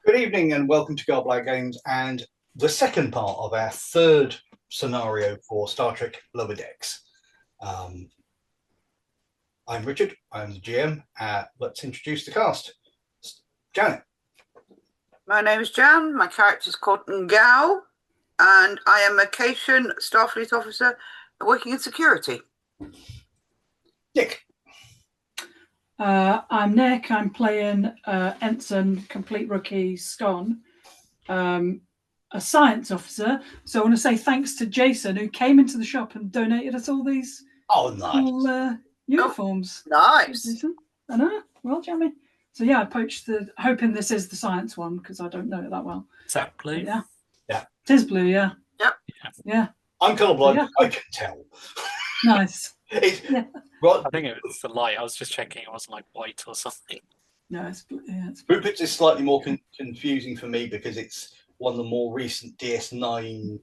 Good evening and welcome to Godblind Games and the second part of our third scenario for Star Trek Lower Decks. I'm Richard, I'm the GM. Let's introduce the cast. Janet. My name is Jan, my character is called Ngao, and I am a Cation Starfleet officer working in security. Nick. I'm Nick. I'm playing Ensign, complete rookie Scon, a science officer. So I want to say thanks to Jason, who came into the shop and donated us all these cool uniforms. Nice. Jason. I know. Well, jammy. So yeah, I poached hoping this is the science one because I don't know it that well. Is that blue? Yeah. Yeah. It is blue, yeah. Yep. Yeah. I'm colourblind, Yeah. I can tell. Nice. Right. I think it was the light. I was just checking it wasn't like white or something. No, it's blue. Yeah, it's blue. Rupert's is slightly more confusing for me because it's one of the more recent DS9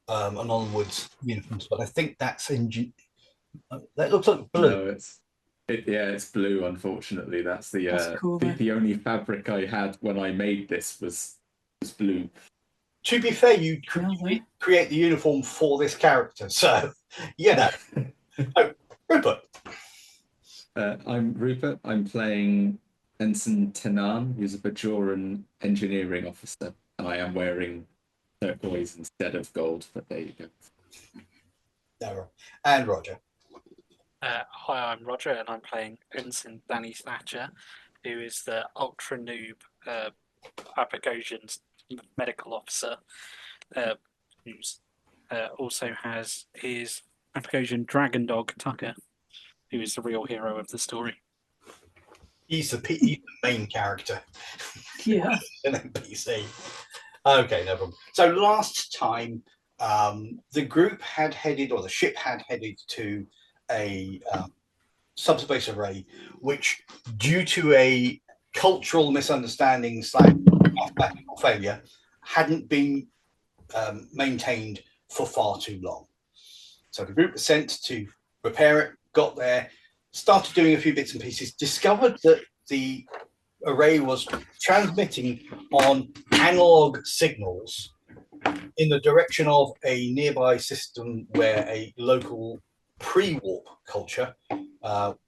and onwards uniforms, but I think that's that looks like blue. No, it's blue. Unfortunately, that's cool, the only fabric I had when I made this was blue. To be fair, you create the uniform for this character, so you know. Oh, Rupert. I'm Rupert. I'm playing Ensign Tanan, who's a Bajoran engineering officer, and I am wearing turquoise instead of gold. But there you go. And Roger. Hi, I'm Roger, and I'm playing Ensign Danny Thatcher, who is the ultra noob Apagosian medical officer, who also has his Apagosian dragon dog Tucker, who is the real hero of the story. He's the main character. Yeah. An NPC. Okay, no problem. So last time, the group had headed, or the ship had headed to a subspace array, which, due to a cultural misunderstanding / mathematical failure, hadn't been maintained for far too long. So the group was sent to repair it, got there, started doing a few bits and pieces, discovered that the array was transmitting on analog signals in the direction of a nearby system where a local pre-warp culture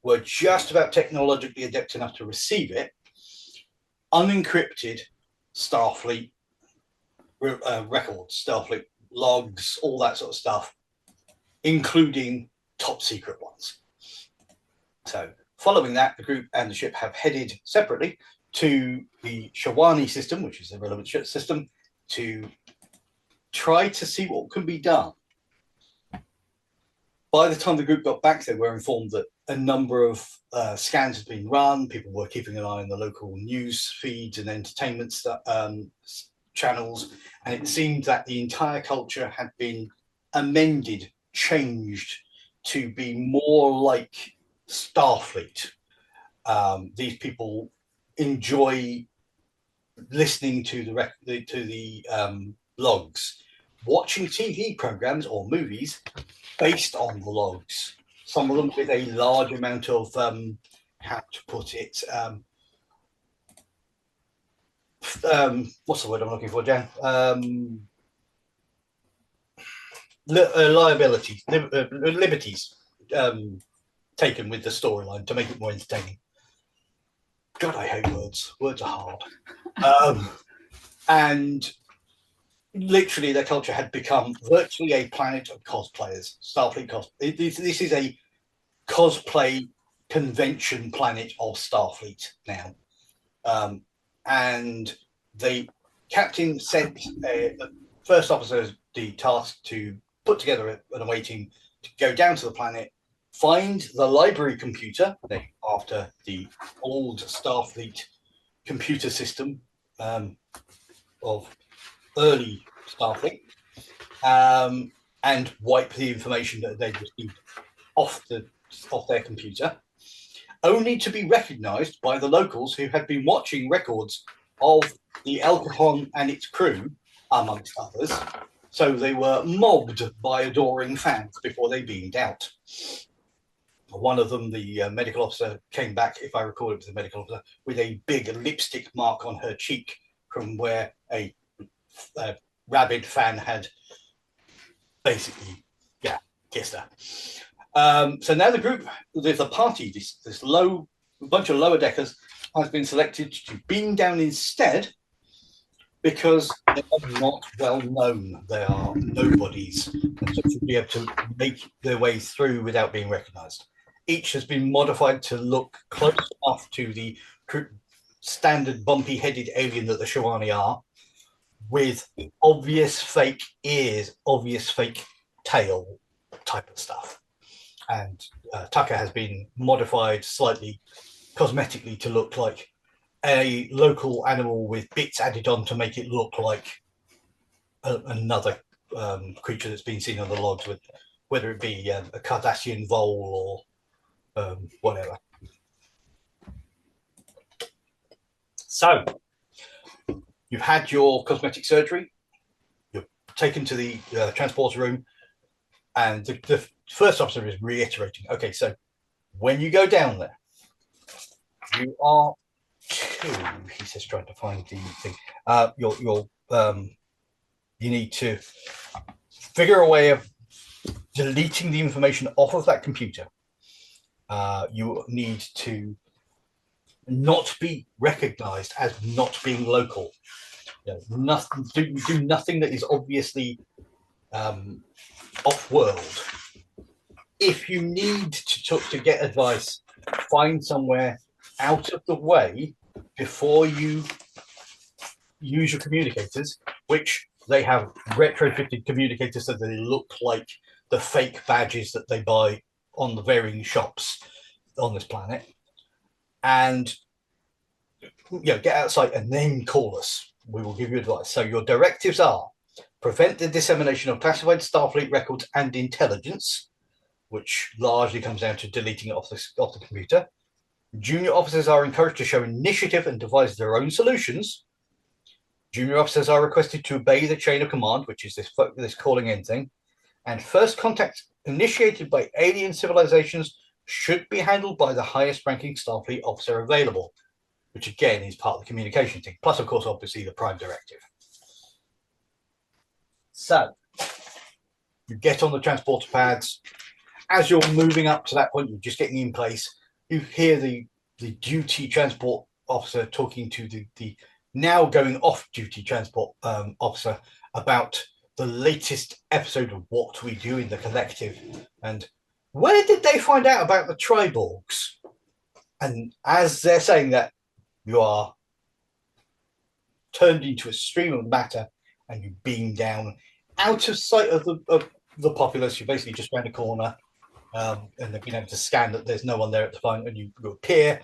were just about technologically adept enough to receive it. Unencrypted Starfleet records, Starfleet logs, all that sort of stuff, including top secret ones. So following that, the group and the ship have headed separately to the Shawani system, which is the relevant ship system, to try to see what can be done. By the time the group got back, they were informed that a number of scans had been run. People were keeping an eye on the local news feeds and entertainment channels, and it seemed that the entire culture had been amended, changed to be more like Starfleet. These people enjoy listening to the logs, watching TV programs or movies based on the logs. Some of them with a large amount of how to put it. What's the word I'm looking for, Jan? Liabilities, liberties taken with the storyline to make it more entertaining. God, I hate words. Words are hard. And literally, their culture had become virtually a planet of cosplayers. Starfleet cosplay. This is a cosplay convention planet of Starfleet now. And the captain sent the first officer the task to put together an away team to go down to the planet, find the library computer, named after the old Starfleet computer system of early Starfleet, and wipe the information that they'd received off their computer, only to be recognized by the locals who had been watching records of the El Cajon and its crew, amongst others. So they were mobbed by adoring fans before they beamed out. One of them, the medical officer, came back, if I recall it was the medical officer, with a big lipstick mark on her cheek from where a rabid fan had basically, kissed her. So now the group, there's a party, this bunch of lower deckers has been selected to beam down instead because they are not well known. They are nobodies, and so should be able to make their way through without being recognised. Each has been modified to look close enough to the standard bumpy-headed alien that the Shawani are, with obvious fake ears, obvious fake tail type of stuff. And Tucker has been modified slightly cosmetically to look like a local animal with bits added on to make it look like another creature that's been seen on the logs, with whether it be a Cardassian vole or whatever. So you've had your cosmetic surgery, you're taken to the transporter room, and the first officer is reiterating, okay, so when you go down there, you are he says, trying to find the thing, you need to figure a way of deleting the information off of that computer. You need to not be recognized as not being local. Do nothing that is obviously off-world. If you need to get advice, find somewhere out of the way before you use your communicators, which they have retrofitted communicators so they look like the fake badges that they buy on the varying shops on this planet. And get outside and then call us. We will give you advice. So your directives are: prevent the dissemination of classified Starfleet records and intelligence, which largely comes down to deleting it off the computer. Junior officers are encouraged to show initiative and devise their own solutions. Junior officers are requested to obey the chain of command, which is this calling in thing. And first contact initiated by alien civilizations should be handled by the highest ranking Starfleet officer available, which again is part of the communication thing. Plus, of course, obviously the prime directive. So you get on the transporter pads. As you're moving up to that point, you're just getting in place. You hear the duty transport officer talking to the now going off-duty transport officer about the latest episode of What We Do in the Collective. And where did they find out about the Triborgs? And as they're saying that, you are turned into a stream of matter and you beam down out of sight of the populace. You're basically just around a corner. And they've been able to scan that there's no one there at the time, and you appear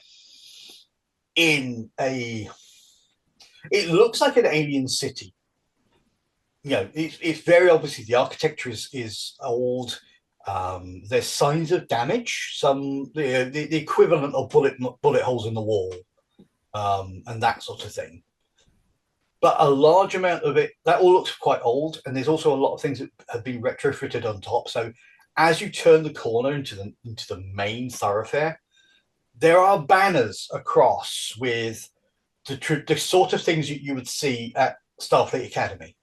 in it looks like an alien city. It's very obviously the architecture is old. There's signs of damage, the equivalent of bullet holes in the wall, and that sort of thing. But a large amount of it, that all looks quite old, and there's also a lot of things that have been retrofitted on top. So as you turn the corner into the main thoroughfare, there are banners across with the sort of things you would see at Starfleet Academy.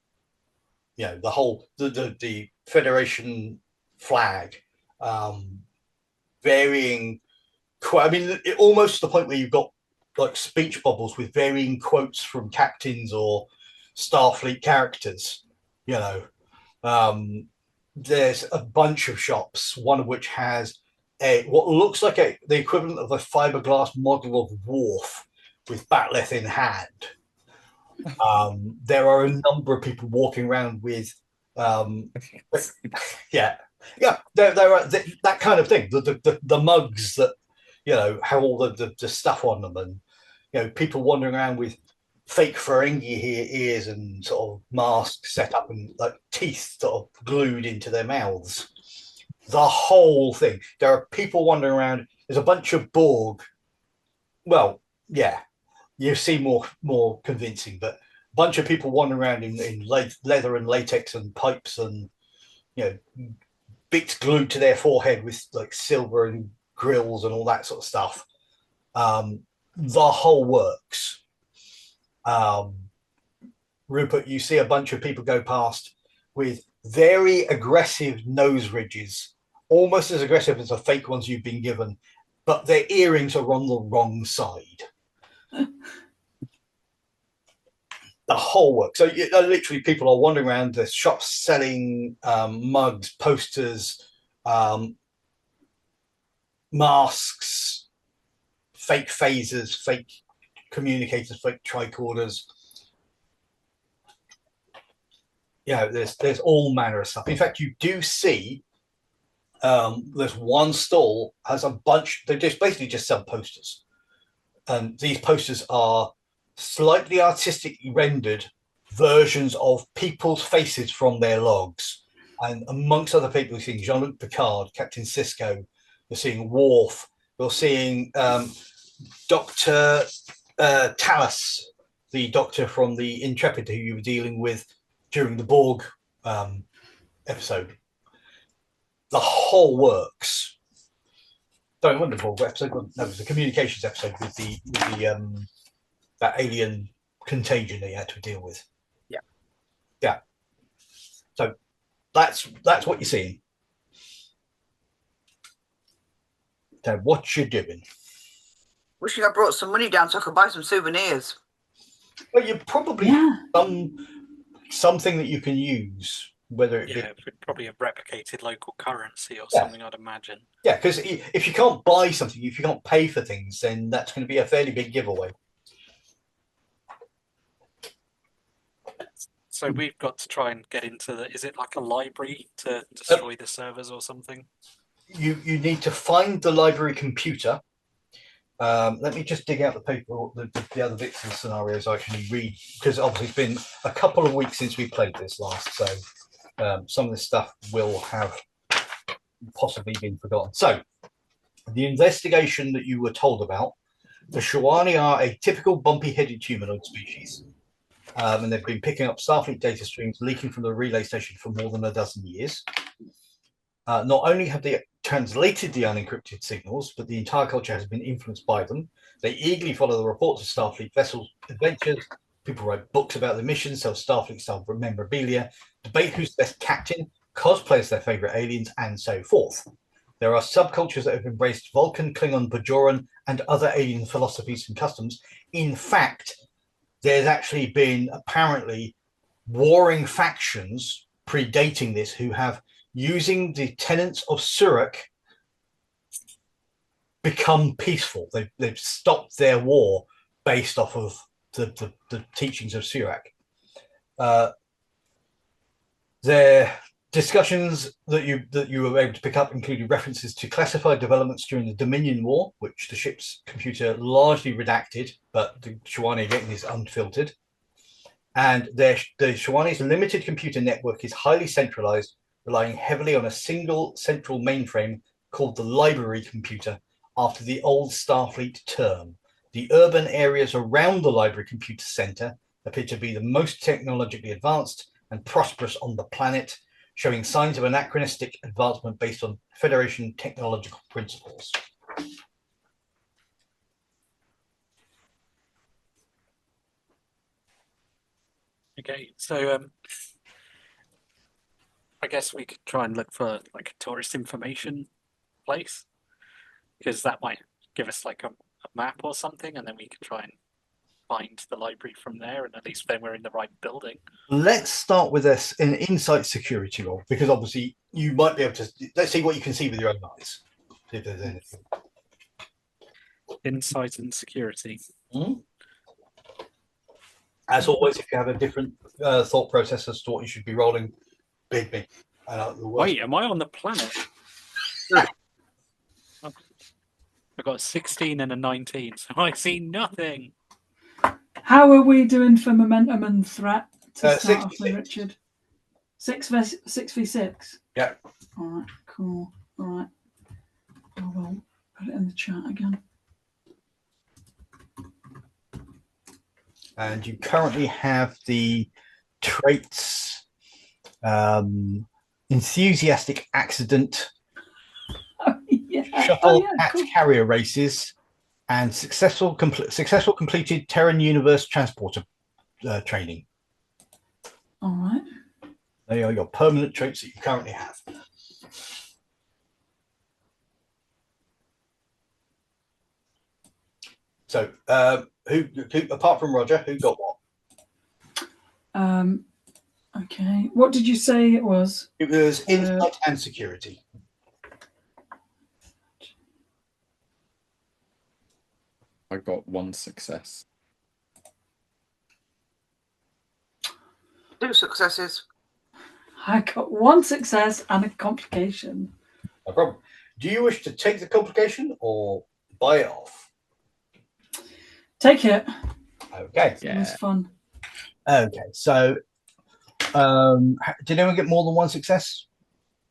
The whole the Federation flag, varying. Almost to the point where you've got like speech bubbles with varying quotes from captains or Starfleet characters. There's a bunch of shops, one of which has what looks like the equivalent of a fiberglass model of Worf with bat'leth in hand. There are a number of people walking around with, there are that kind of thing. The mugs that have all the stuff on them, and people wandering around with fake Ferengi ears and sort of masks set up and like teeth sort of glued into their mouths. The whole thing. There are people wandering around. There's a bunch of Borg. Well, yeah, you see more convincing, but a bunch of people wandering around in leather and latex and pipes and bits glued to their forehead with like silver and grills and all that sort of stuff. The whole works. Rupert, you see a bunch of people go past with very aggressive nose ridges, almost as aggressive as the fake ones you've been given, but their earrings are on the wrong side. The whole work. So literally, people are wandering around the shops selling mugs, posters, masks, fake phasers, fake communicators, fake tricorders. There's all manner of stuff. In fact, you do see there's one stall has a bunch. They just basically just sell posters, and these posters are slightly artistically rendered versions of people's faces from their logs. And amongst other people, you're seeing Jean-Luc Picard, Captain Sisko, you're seeing Worf, you're seeing Dr. Tallis, the doctor from the Intrepid who you were dealing with during the Borg episode. The whole works. Don't remember the Borg episode. No, it was the communications episode with the that alien contagion they had to deal with. Yeah. So that's what you're seeing. So what you doing? Wishing I brought some money down so I could buy some souvenirs. Well, you probably something that you can use, whether it be probably a replicated local currency or something, I'd imagine. Yeah, because if you can't buy something, if you can't pay for things, then that's going to be a fairly big giveaway. So we've got to try and get into is it like a library to destroy the servers or something? You need to find the library computer. Let me just dig out the paper, the other bits of the scenarios I can read, because obviously it's been a couple of weeks since we played this last, so some of this stuff will have possibly been forgotten. So, the investigation that you were told about, the Shuani are a typical bumpy-headed humanoid species, and they've been picking up Starfleet data streams leaking from the relay station for more than a dozen years. Not only have they translated the unencrypted signals, but the entire culture has been influenced by them. They eagerly follow the reports of Starfleet vessel adventures. People write books about the missions, sell Starfleet-style memorabilia, debate who's the best captain, cosplay as their favorite aliens, and so forth. There are subcultures that have embraced Vulcan, Klingon, Bajoran, and other alien philosophies and customs. In fact, there's actually been apparently warring factions predating this who have, using the tenets of Surak, become peaceful. They've stopped their war based off of the teachings of Surak. Their discussions that you were able to pick up included references to classified developments during the Dominion War, which the ship's computer largely redacted, but the Shuani again is unfiltered. And the Shuani's limited computer network is highly centralized, relying heavily on a single central mainframe called the library computer, after the old Starfleet term. The urban areas around the library computer center appear to be the most technologically advanced and prosperous on the planet, showing signs of anachronistic advancement based on Federation technological principles. Okay, so I guess we could try and look for like a tourist information place, because that might give us like a map or something, and then we could try and find the library from there, and at least then we're in the right building. Let's start with an insight security roll, because obviously you might be able to, let's see what you can see with your own eyes. See if there's anything. Insight and security. Mm-hmm. As always, if you have a different thought process as to what you should be rolling, bid me. Wait, am I on the planet? I got a 16 and a 19, so I see nothing. How are we doing for momentum and threat to start off with, 6v6. Richard? 6v6? Yeah. All right, cool. All right. I will put it in the chat again. And you currently have the traits enthusiastic accident, shuttle at carrier races, and successful completed Terran Universe transporter training. All right. They are your permanent traits that you currently have. So, who apart from Roger, who got what? Okay. What did you say it was? It was insight and security. I got 1 success. 2 successes. I got 1 success and a complication. No problem. Do you wish to take the complication or buy it off? Take it. Okay. It was fun. Okay. So, did anyone get more than 1 success?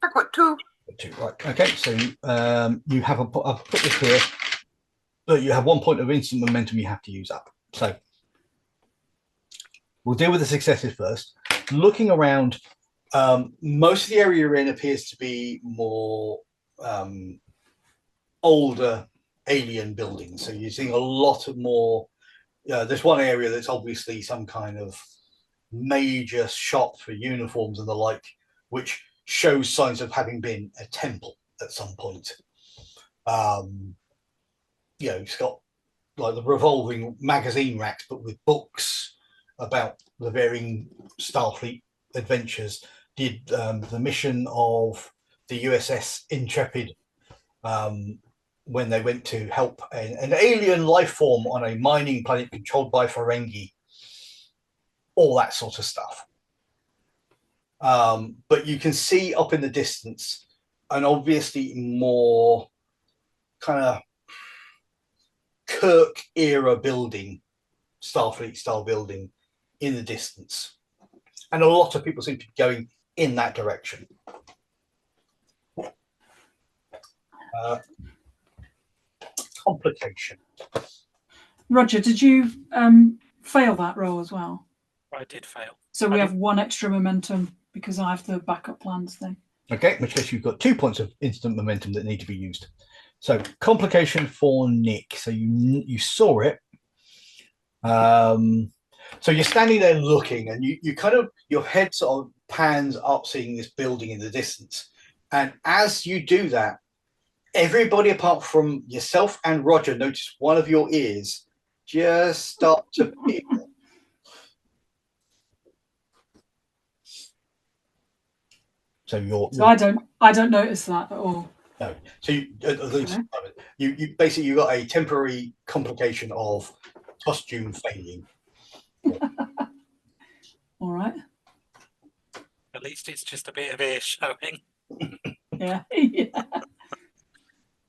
I got 2. 2. Right. Okay. So you have I've put this here, but you have 1 point of instant momentum you have to use up. So we'll deal with the successes first. Looking around, most of the area you're in appears to be more older alien buildings. So you're seeing a lot of more. There's one area that's obviously some kind of major shop for uniforms and the like, which shows signs of having been a temple at some point. It's got like the revolving magazine racks, but with books about the varying Starfleet adventures. Did the mission of the USS Intrepid when they went to help an alien life form on a mining planet controlled by Ferengi. All that sort of stuff. But you can see up in the distance an obviously more kind of Kirk era building, Starfleet style building in the distance. And a lot of people seem to be going in that direction. Complication. Roger, did you fail that roll as well? I did fail. So we have 1 extra momentum because I have the backup plans thing. Okay, in which case you've got 2 points of instant momentum that need to be used. So complication for Nick. So you saw it. So you're standing there looking, and you kind of, your head sort of pans up, seeing this building in the distance. And as you do that, everybody apart from yourself and Roger notice one of your ears just start to peel. So I don't notice that at all. No. So you basically you got a temporary complication of costume failing. All right. At least it's just a bit of ear showing. Yeah. Yeah.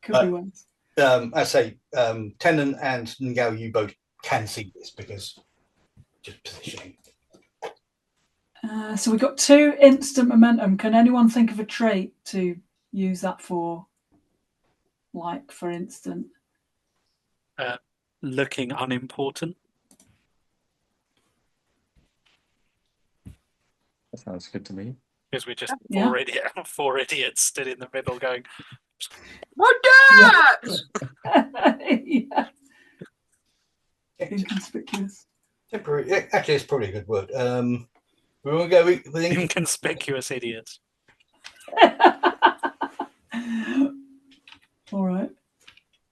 Could be worse. I say, Tennant and Ngao, you both can see this because just positioning. So we've got 2 instant momentum. Can anyone think of a trait to use that for? Like, for instance? Looking unimportant. That sounds good to me. Because we're just Yeah. four idiots stood in the middle going, What that? Yeah. Inconspicuous. Temporary. Actually, it's probably a good word. We want to go with inconspicuous idiots. All right.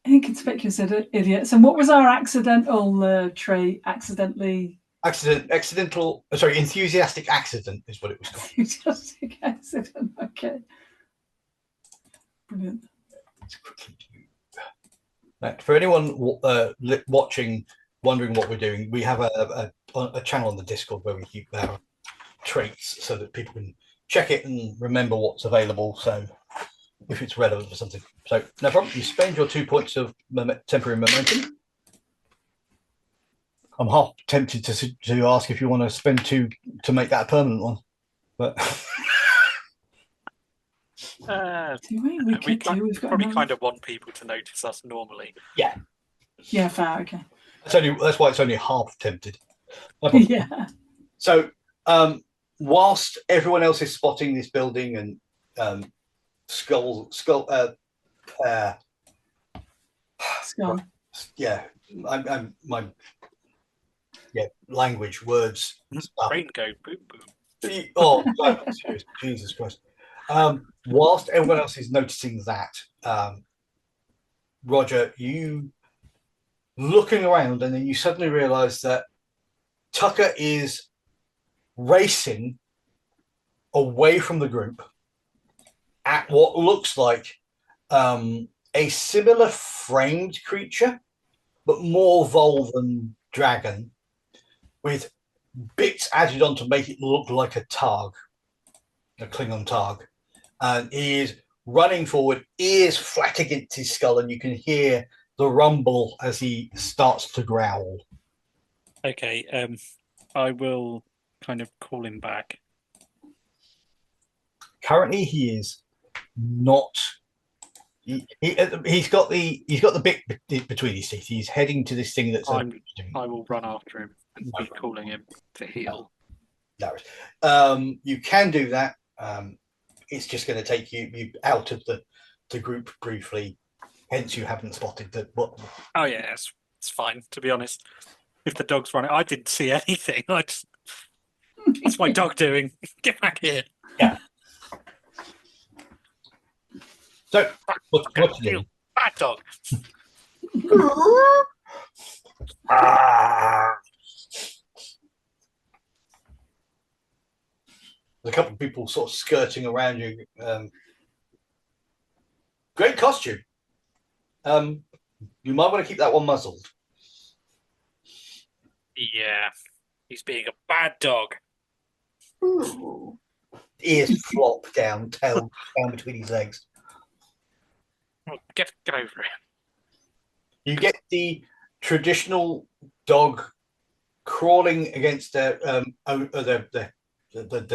Inconspicuous idiots. And what was our accidental trait? Enthusiastic accident is what it was called. Enthusiastic accident. Okay. Brilliant. For anyone watching, wondering what we're doing, we have a channel on the Discord where we keep our traits so that people can check it and remember what's available. So if it's relevant for something. So no problem. You spend your 2 points of temporary momentum. I'm half tempted to ask if you want to spend 2 to make that a permanent one, but we probably kind of want people to notice us normally. Yeah. Yeah, fair. Okay. That's why it's only half tempted. Yeah. So whilst everyone else is spotting this building and skull. Yeah, my language, words, stuff. Brain go boop boop. Oh, serious. Jesus Christ. Whilst everyone else is noticing that, Roger, you looking around and then you suddenly realize that Tucker is racing away from the group at what looks like a similar framed creature, but more vole than dragon, with bits added on to make it look like a Targ, a Klingon Targ. And he is running forward, ears flat against his skull, and you can hear the rumble as he starts to growl. Okay, I will kind of call him back. Currently, he is not. He's got the bit between his teeth. He's heading to this thing that's. I will run after him and be calling him to heal. No, you can do that. It's just going to take you out of the group briefly. Hence, you haven't spotted that. Oh yeah, it's fine. To be honest, if the dog's running, I didn't see anything. What's my dog doing? Get back here! Yeah. So, what you do? Bad dog. There's a couple of people sort of skirting around you. Great costume. You might want to keep that one muzzled. Yeah, he's being a bad dog. Ears flop down, tail down between his legs. Oh, get over it. You get the traditional dog crawling against the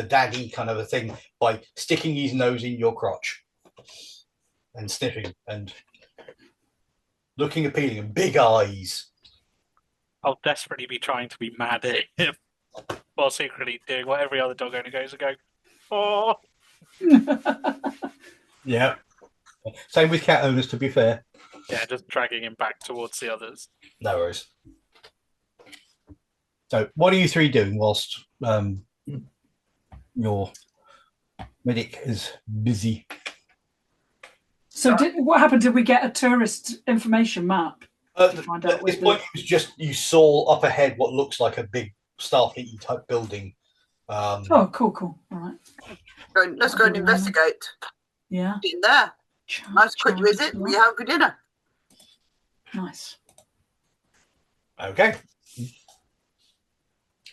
daddy kind of a thing by sticking his nose in your crotch and sniffing and looking appealing and big eyes. I'll desperately be trying to be mad at him while secretly doing what every other dog owner goes and go, oh. Yeah. Same with cat owners, to be fair. Yeah, just dragging him back towards the others. No worries. So, what are you three doing whilst your medic is busy? So, what happened? Did we get a tourist information map? At this point, it was just you saw up ahead what looks like a big Starfleet type building. Oh, cool. All right. Let's go and investigate. Yeah. In there. Nice quick visit. We have a dinner. Nice. Okay.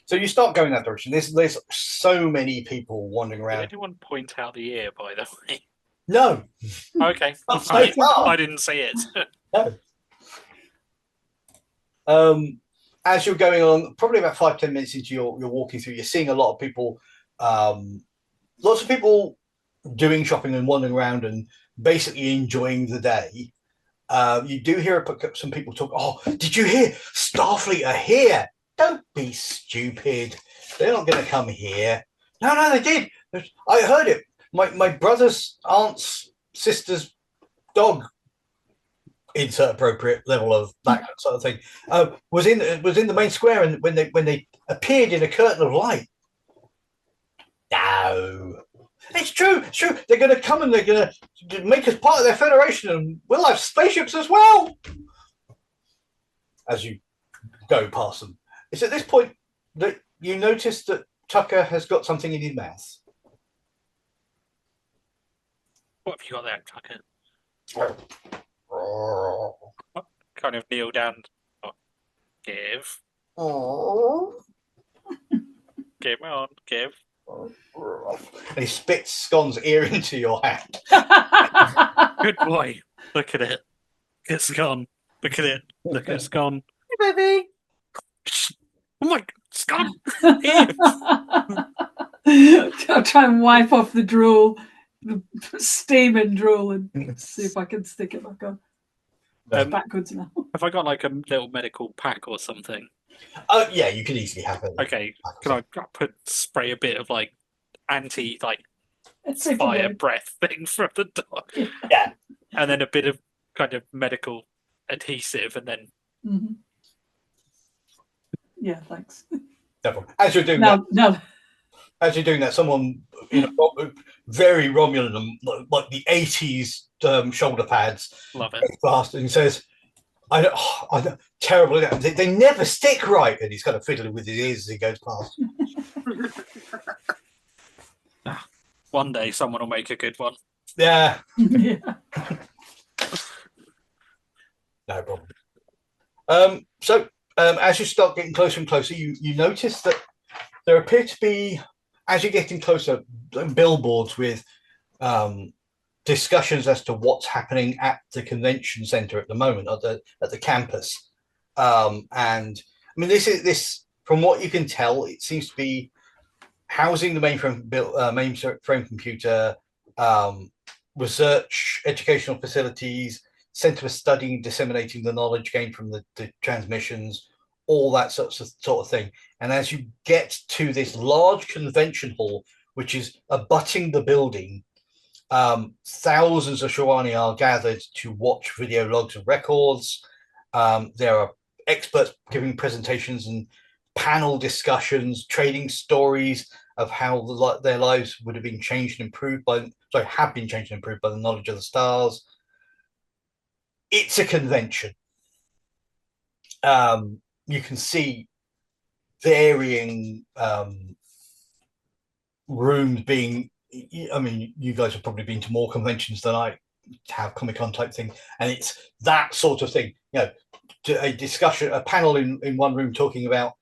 So you start going that direction. There's so many people wandering Did around. anyone point out the ear, by the way? No. Okay. Not so far. I didn't see it. No. As you're going along, probably about 5-10 minutes into you're walking through, you're seeing a lot of people, lots of people doing shopping and wandering around and basically enjoying the day. You do hear some people talk, oh, did you hear? Starfleet are here. Don't be stupid. They're not going to come here. No, they did. I heard it. My brother's aunt's sister's dog, insert appropriate level of that sort of thing, was in the main square, and when they appeared in a curtain of light. No, it's true. They're going to come and they're going to make us part of their federation, and we'll have spaceships as well. As you go past them, it's at this point that you notice that Tucker has got something in his mouth. What have you got there, Tucker? Kind of kneel down. Oh, give. Give on, give. And he spits Scon's ear into your hand. Good boy. Look at it. It's gone. Look at it. Look at it's gone. Hey, baby. Oh my God, it's gone. I'll try and wipe off the drool, the steaming drool, and see if I can stick it back on. Backwards now. Have I got like a little medical pack or something? Yeah, you could easily have it. Okay, can I spray a bit of like anti Let's see fire breath thing from the dog? Yeah. And then a bit of kind of medical adhesive, and then Mm-hmm. Yeah, thanks. No problem. As you're doing that, No. as you're doing that, someone very Romulan, like the 80s shoulder pads, Love it. goes past and says, I know, terrible. They never stick right. And he's kind of fiddling with his ears as he goes past. One day someone will make a good one. Yeah, Yeah. no problem. So as you start getting closer and closer, you notice that there appear to be, as you're getting closer, billboards with discussions as to what's happening at the convention center at the moment, at the campus. And I mean, this from what you can tell, it seems to be housing the mainframe computer, research, educational facilities, center for studying and disseminating the knowledge gained from the transmissions, all that sort of thing. And as you get to this large convention hall, which is abutting the building, thousands of Shawani are gathered to watch video logs and records. There are experts giving presentations and panel discussions, trading stories of how their lives would have been changed and improved have been changed and improved by the knowledge of the stars. It's a convention. You can see varying rooms being. I mean, you guys have probably been to more conventions than I have, Comic-Con type thing, and it's that sort of thing. A discussion, a panel in one room talking about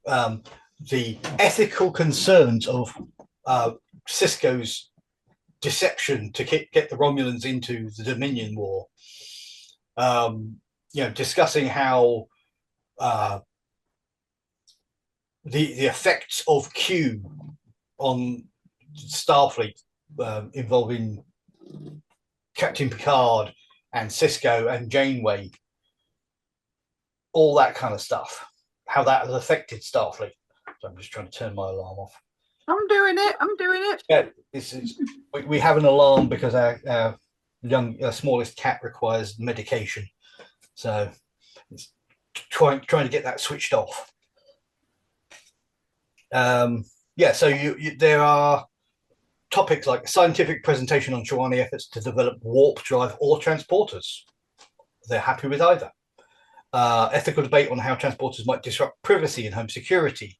the ethical concerns of Cisco's deception to get the Romulans into the Dominion War. Discussing how the effects of Q on Starfleet, involving Captain Picard and Cisco and Janeway, all that kind of stuff, how that has affected Starfleet. So I'm just trying to turn my alarm off. I'm doing it. Yeah, we have an alarm because our smallest cat requires medication, so it's trying to get that switched off. So there are topics like scientific presentation on Shawani efforts to develop warp drive or transporters. They're happy with either. Ethical debate on how transporters might disrupt privacy and home security,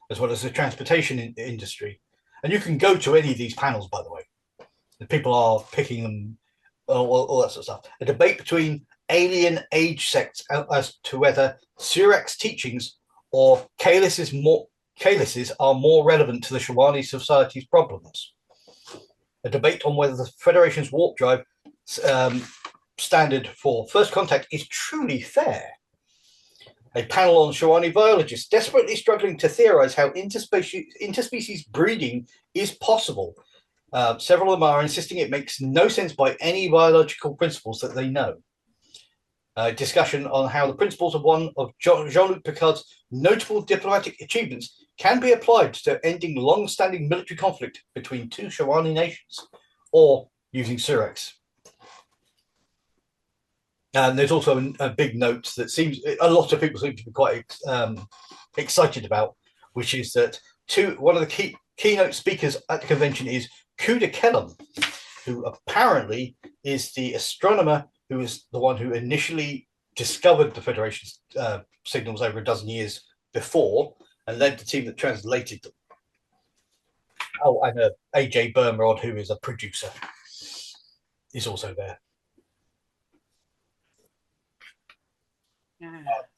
as well as the transportation industry. And you can go to any of these panels, by the way. The people are picking them, all that sort of stuff. A debate between alien age sects as to whether Surak's teachings or Kalis are more relevant to the Shawani society's problems. A debate on whether the Federation's warp drive standard for first contact is truly fair. A panel on Shawani biologists desperately struggling to theorize how interspecies breeding is possible. Several of them are insisting it makes no sense by any biological principles that they know. Discussion on how the principles of one of Jean-Luc Picard's notable diplomatic achievements can be applied to ending long-standing military conflict between two Shawani nations, or using Surex. And there's also a big note that seems a lot of people seem to be quite excited about, which is that one of the keynote speakers at the convention is Kuda Kellam, who apparently is the astronomer who is the one who initially discovered the Federation's signals over a dozen years before and led the team that translated them. Oh, and AJ Bermerod, who is a producer, is also there.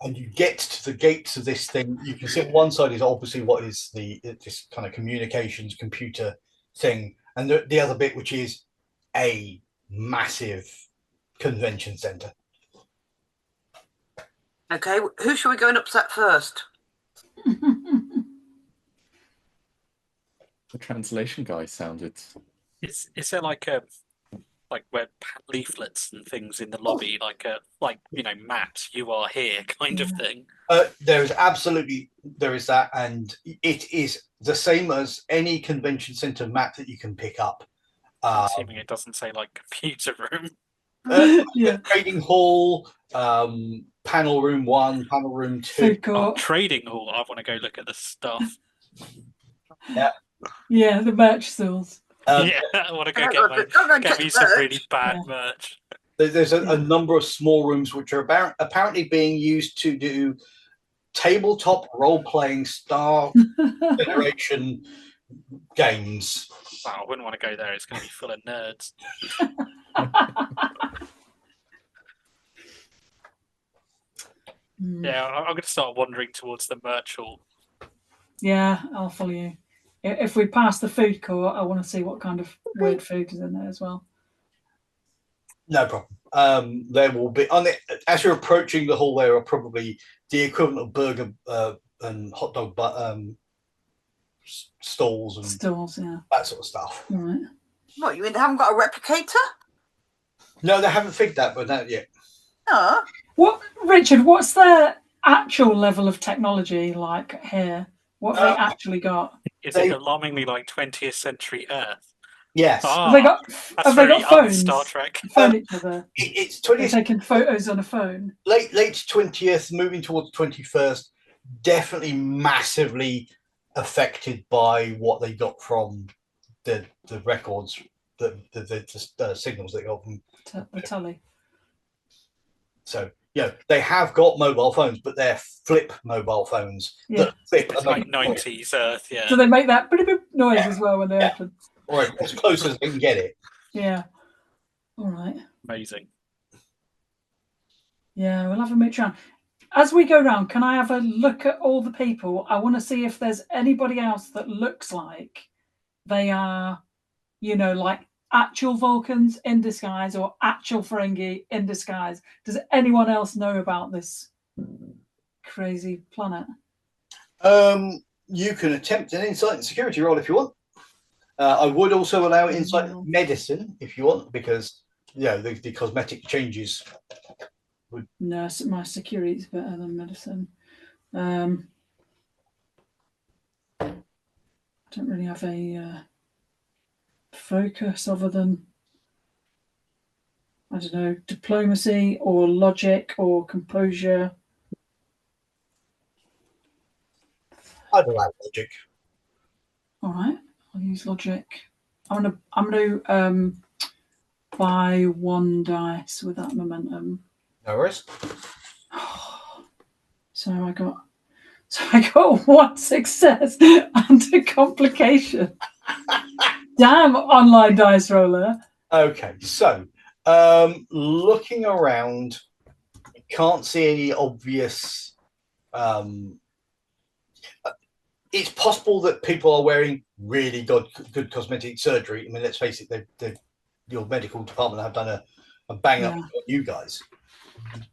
And you get to the gates of this thing. You can see on one side is obviously what is this kind of communications computer thing, and the other bit, which is a massive convention center. Okay, who shall we go and upset first? The translation guy sounded. Is there like web leaflets and things in the lobby, like Matt, you are here kind of thing? There is that, and it is the same as any convention center map that you can pick up. Assuming it doesn't say like computer room. Yeah. Trading hall, panel room 1, panel room 2. Food court. Trading hall. I want to go look at the stuff. Yeah. Yeah, the merch stalls. Yeah, I want to go get me some really bad merch. There's a number of small rooms which are apparently being used to do tabletop role-playing Star Federation games. Wow, I wouldn't want to go there. It's going to be full of nerds. Yeah, I'm going to start wandering towards the merch hall. Yeah, I'll follow you. If we pass the food court, I want to see what kind of weird food is in there as well. No problem. There will be as you're approaching the hall. There are probably the equivalent of burger and hot dog, stalls and Yeah, that sort of stuff. all right. What, you mean they haven't got a replicator? No, they haven't figured that, but not yet. No. What, Richard? What's their actual level of technology like here? What have they actually got? Is it alarmingly like 20th century Earth? Yes. Have they got phones? Star Trek. Phone each other. It's They're 20th, taking photos on a phone. late 20th, moving towards 21st. Definitely massively affected by what they got from the records, the signals they got from The telly. So, they have got mobile phones, but they're flip mobile phones. Yeah. That flip It's like 90s Earth, yeah. So they make that beep noise as well when they open. or as close as they can get it. Yeah. All right. Amazing. Yeah, we'll have a mooch around. As we go round, can I have a look at all the people? I want to see if there's anybody else that looks like they are, like actual Vulcans in disguise or actual Ferengi in disguise. Does anyone else know about this crazy planet? You can attempt an insight and security roll if you want. I would also allow insight medicine if you want, because the cosmetic changes. No, my security is better than medicine. I don't really have a focus other than, I don't know, diplomacy or logic or composure. I'd allow logic. All right, I'll use logic. I'm gonna buy one dice with that momentum. No worries. So I got one success and a complication. Damn, online dice roller. Okay, so looking around, you can't see any obvious. It's possible that people are wearing really good cosmetic surgery. I mean, let's face it, your medical department have done a bang up on you guys,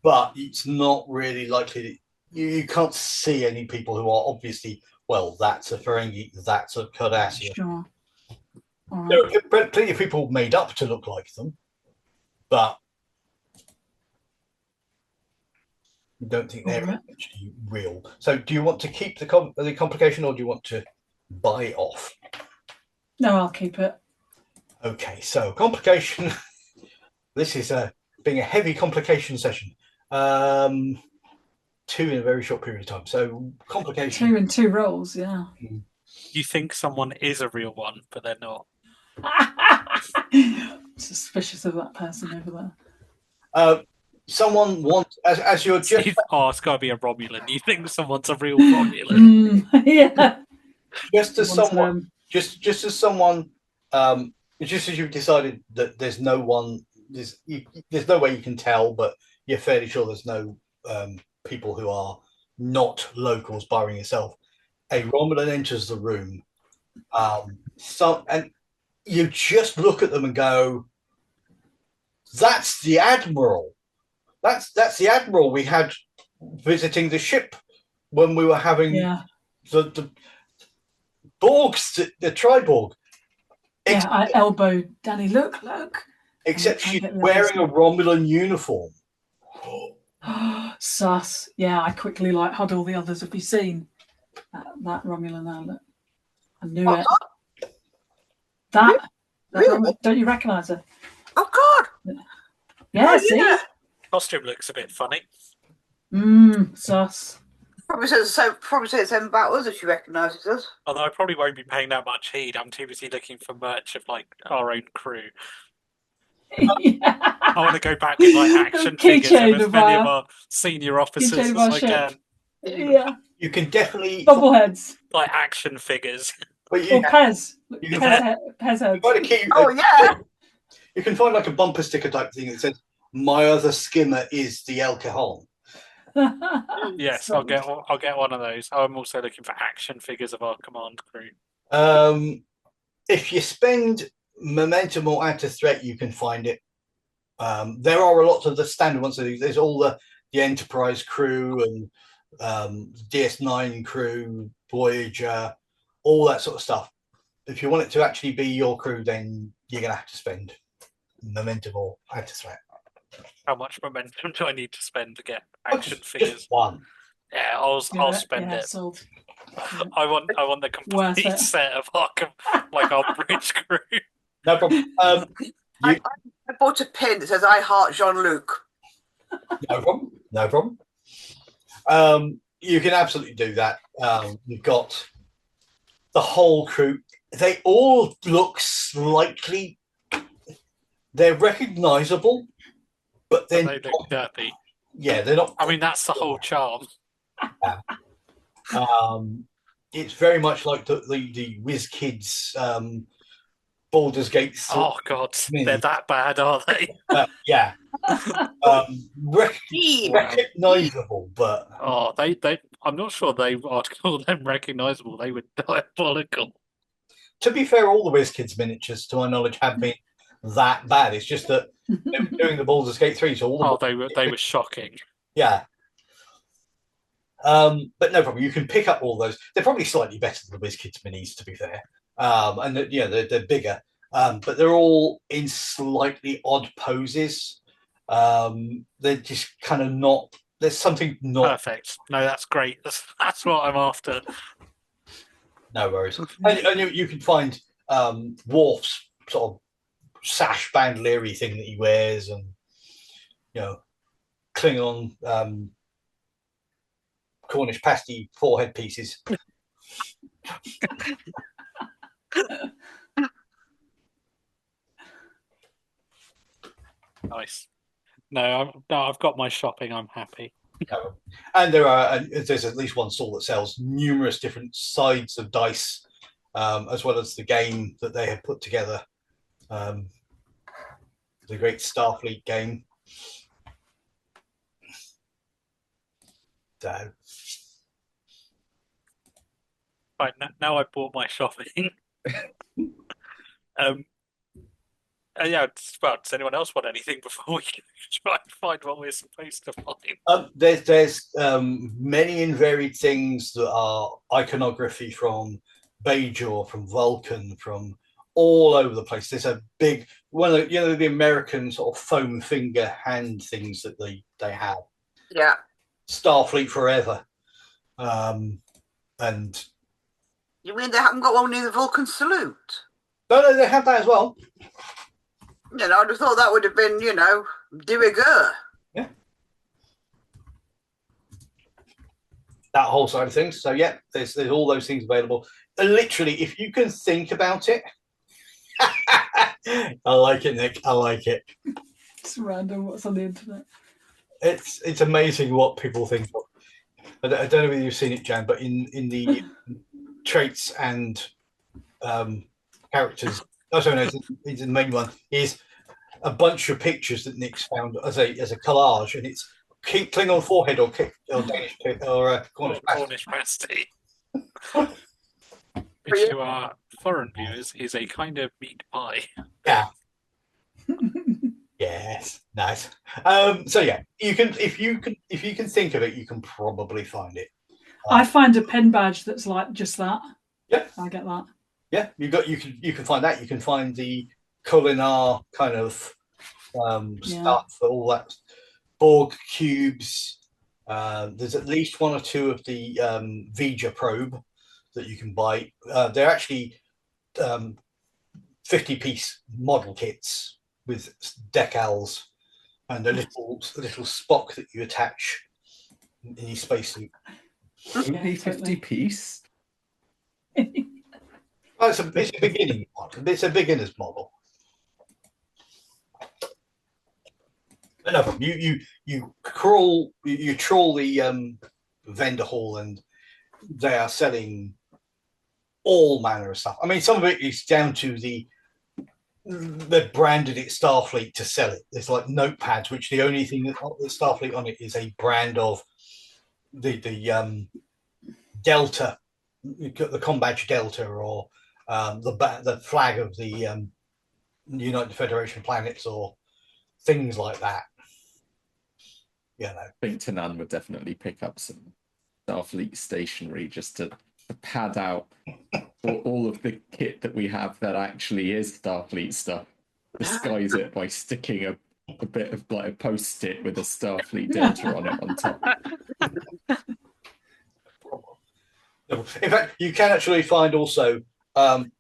but it's not really likely that you can't see any people who are obviously, well, that's a Ferengi, that's a Cardassian. Sure. All right. There are plenty of people made up to look like them, but I don't think they're actually real. So do you want to keep the complication, or do you want to buy it off? No, I'll keep it. Okay, so complication. This is being a heavy complication session. 2 in a very short period of time. So complication. 2 in 2 rolls, yeah. You think someone is a real one, but they're not. Suspicious of that person over there. Someone wants, as you're just. It's got to be a Romulan. You think someone's a real Romulan? Yeah. Just as someone, just as someone, just as you've decided that there's no one, there's no way you can tell, but you're fairly sure there's no people who are not locals, barring yourself. A Romulan enters the room, and you just look at them and go, "That's the Admiral. That's the Admiral we had visiting the ship when we were having the Borgs, the Triborg." Yeah, I elbow Danny. Look. Except she's wearing a Romulan uniform. Sus. Yeah, I quickly huddle the others. Have you seen that Romulan outlet? I knew it. That Really? Don't you recognise her? Oh God! Yeah, see? Yeah. Costume looks a bit funny. Sus. Probably says the same about us if she recognises us. Although I probably won't be paying that much heed. I'm too busy looking for merch of like our own crew. Yeah. I want to go back with like action figures Keychain of as of many of our- our senior officers keychain as of our I ship. can. Yeah. You can definitely, Bobbleheads. Like action figures. but Or Pez. You can Pez heads. find a key. Oh yeah. You can find like a bumper sticker type thing that says, "My other skimmer is the El Cajon." Yes, I'll get one of those. I'm also looking for action figures of our command crew. If you spend momentum or add to threat, you can find it. There are a lot of the standard ones. So there's all the Enterprise crew and DS9 crew, Voyager, all that sort of stuff. If you want it to actually be your crew, then you're going to have to spend momentum or add to threat. How much momentum do I need to spend to get action Just figures? one. Yeah, I'll spend yeah, it. sold. I want the Worth complete it. set of our bridge crew. No problem. I bought a pin that says "I heart Jean-Luc." No problem. No problem. You can absolutely do that. You've got the whole crew. They all look slightly. They're recognisable, but then They look dirty. yeah, they're not. I mean, that's the whole charm. It's very much like the Whiz Kids Baldur's Gate. Oh God, Mini. they're that bad, are they? Yeah. Eve. Recognisable, but Oh, they. I'm not sure I'd call them recognisable. They were diabolical. to be fair, all the Whiz Kids miniatures, to my knowledge, have been that bad. It's just that they were doing the Baldur's Gate 3, so all the They were shocking. yeah. But no problem. You can pick up all those. They're probably slightly better than the Whiz Kids minis, to be fair. And they're bigger. But they're all in slightly odd poses. They're just kind of not. There's something not. Perfect. No, that's great. That's what I'm after. No worries. And you can find Worf's sort of sash bandolier thing that he wears, and Klingon Cornish pasty forehead pieces. Nice. No, I've got my shopping. I'm happy. And there's at least one stall that sells numerous different sides of dice, as well as the game that they have put together, the great Starfleet game. So, Right, now I've bought my shopping. Yeah, well, does anyone else want anything before we try and find what we're supposed to find? there's many and varied things that are iconography from Bajor, from Vulcan, from all over the place. There's a big one of the American sort of foam finger hand things that they have. Yeah. Starfleet Forever, and You mean they haven't got one near the Vulcan salute? no, they have that as well. I'd have thought that would have been, de rigueur. Yeah, that whole side of things. So yeah, there's all those things available. And literally, if you can think about it, I like it, Nick. I like it. It's random what's on the internet. It's amazing what people think of. I don't know whether you've seen it, Jan, but in the traits and characters. Oh, sorry, no, it's the main one. Is a bunch of pictures that Nick's found as a collage, and it's Klingon forehead or Danish or Cornish pasty. Which to our foreign viewers is a kind of meat pie. Yeah. Yes, nice. So yeah, you can if you can think of it, you can probably find it. I find a pen badge that's like just that. Yeah, I get that. Yeah, you can find that. You can find the Kulinar kind of stuff, all that Borg cubes. There's at least one or two of the Vija probe that you can buy. They're actually 50-piece model kits with decals and a little Spock that you attach in your spacesuit. Only Yeah, 50 totally. piece? Oh, it's a beginning model. It's a beginner's model. No, you trawl the vendor hall, and they are selling all manner of stuff. I mean, some of it is down to they've branded it Starfleet to sell it. There's like notepads, which the only thing that the Starfleet on it is a brand of the Delta, the Combadge Delta, or the flag of the United Federation of Planets, or things like that. You know, I think Tanan would definitely pick up some Starfleet stationery just to pad out all of the kit that we have that actually is Starfleet stuff. Disguise it by sticking a bit of like a post-it with a Starfleet Delta on it on top. in fact, you can actually find also the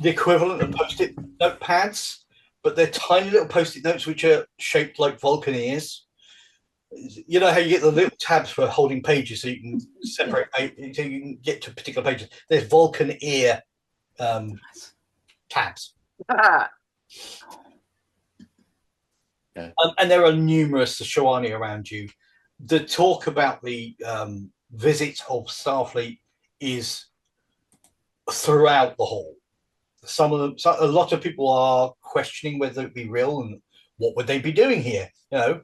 equivalent of post-it notepads, but they're tiny little post-it notes which are shaped like Vulcan ears. You know how you get the little tabs for holding pages, so you can separate, so you can get to particular pages. There's Vulcan ear tabs. And there are numerous Shawani around you. The talk about the visit of Starfleet is throughout the hall. A lot of people are questioning whether it be real and what would they be doing here, you know.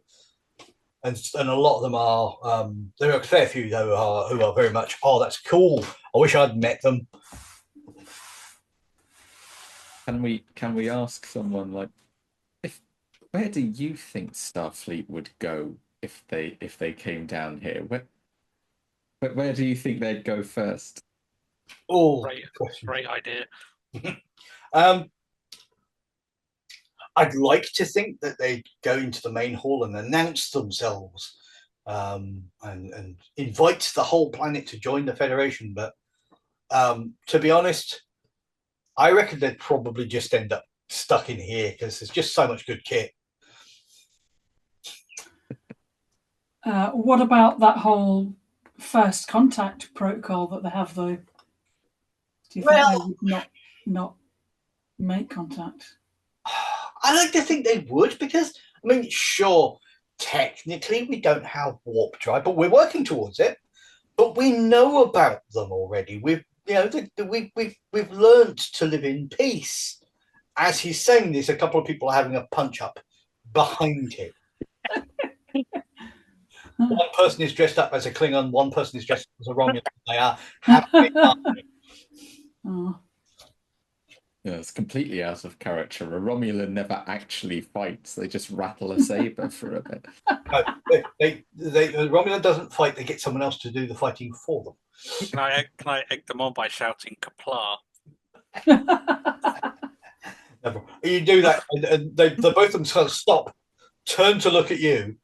And a lot of them are. There are a fair few though who are very much, oh, that's cool. I wish I'd met them. Can we ask someone like, where do you think Starfleet would go if they came down here? Where do you think they'd go first? Oh, great idea. I'd like to think that they'd go into the main hall and announce themselves and invite the whole planet to join the Federation. But to be honest, I reckon they'd probably just end up stuck in here because there's just so much good kit. What about that whole first contact protocol that they have, though? Do you think they would not make contact? I like to think they would, because I mean, sure, technically we don't have warp drive, but we're working towards it. But we know about them already. We've learned to live in peace. As he's saying this, a couple of people are having a punch up behind him. One person is dressed up as a Klingon, one person is dressed up as a Romulan. They are happy. Oh. Yeah, it's completely out of character. A Romulan never actually fights; they just rattle a saber for a bit. Romulan doesn't fight; they get someone else to do the fighting for them. Can I egg them on by shouting "Kapla"? You do that, and they both of them sort of stop, turn to look at you,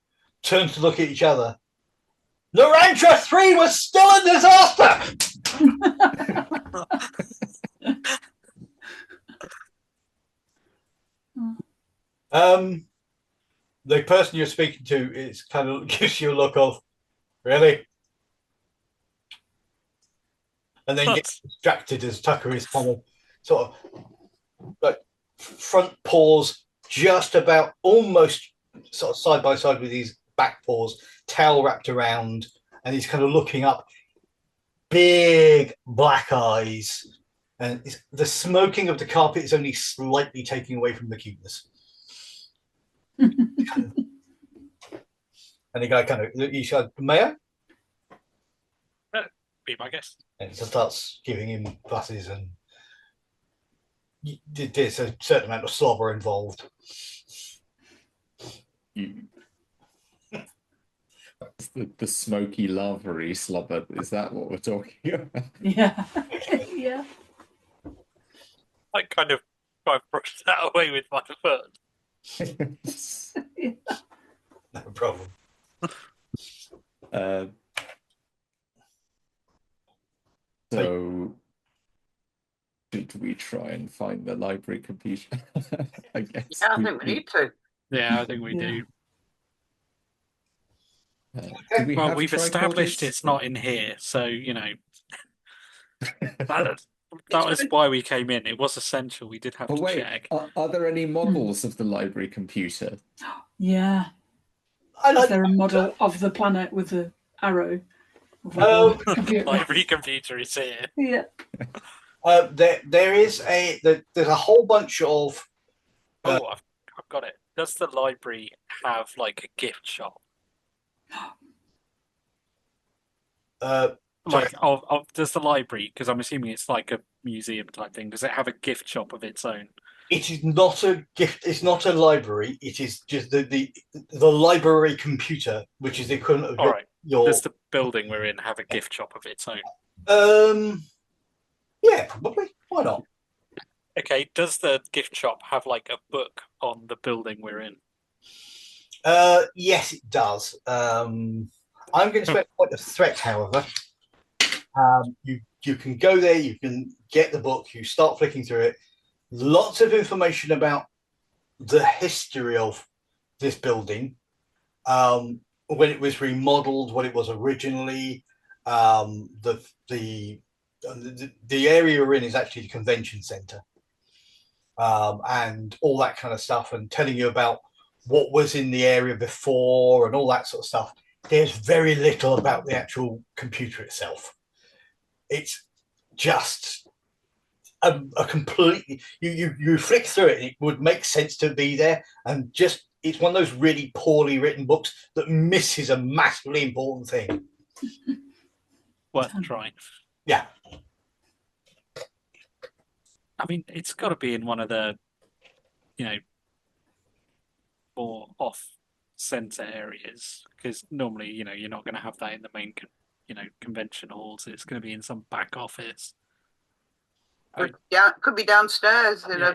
turn to look at each other. Narantra 3 was still a disaster! The person you're speaking to is kind of gives you a look of, really? And then gets distracted as Tucker is kind of sort of like front paws just about almost sort of side by side with his back paws, tail wrapped around, and he's kind of looking up, big black eyes, and the smoking of the carpet is only slightly taking away from the cuteness. And the guy kind of, he said, "Mayor?" Be my guest. And he starts giving him buses, and there's a certain amount of slobber involved. The smoky lavery slobber, is that what we're talking about? Yeah. Yeah. I kind of brushed that away with my foot. No problem. So should we try and find the library computer? I guess. Yeah, I think we need to. Yeah, I think we Yeah. do. Do we Well, have we've established tricorders? it's not in here, so that that was why we came in. It was essential. We did have Oh to wait, check. are there any models of the library computer? Yeah. I Is like. there a model of the planet with the arrow? Of Um, the computer? Library computer is here. Yeah. there is there's a whole bunch of Oh, I've got it. Does the library have like a gift shop? Sorry. Like, does the library? Because I'm assuming it's like a museum type thing. Does it have a gift shop of its own? It is not a gift. It's not a library. It is just the library computer, which is the equivalent of All right. your. Does the building we're in have a gift shop of its own? Yeah, probably. Why not? Okay. Does the gift shop have like a book on the building we're in? Yes, it does. I'm going to spend a point of threat, however. You can go there. You can get the book. You start flicking through it. Lots of information about the history of this building, when it was remodeled, what it was originally. The area we're in is actually the convention center, and all that kind of stuff, and telling you about what was in the area before and all that sort of stuff. There's very little about the actual computer itself. It's just a completely you flick through it and it would make sense to be there, and just it's one of those really poorly written books that misses a massively important thing. Worth trying. Yeah. I mean, it's got to be in one of the, more off-center areas, because normally, you're not going to have that in the main, convention halls. It's going to be in some back office. Yeah, it could be downstairs Yeah,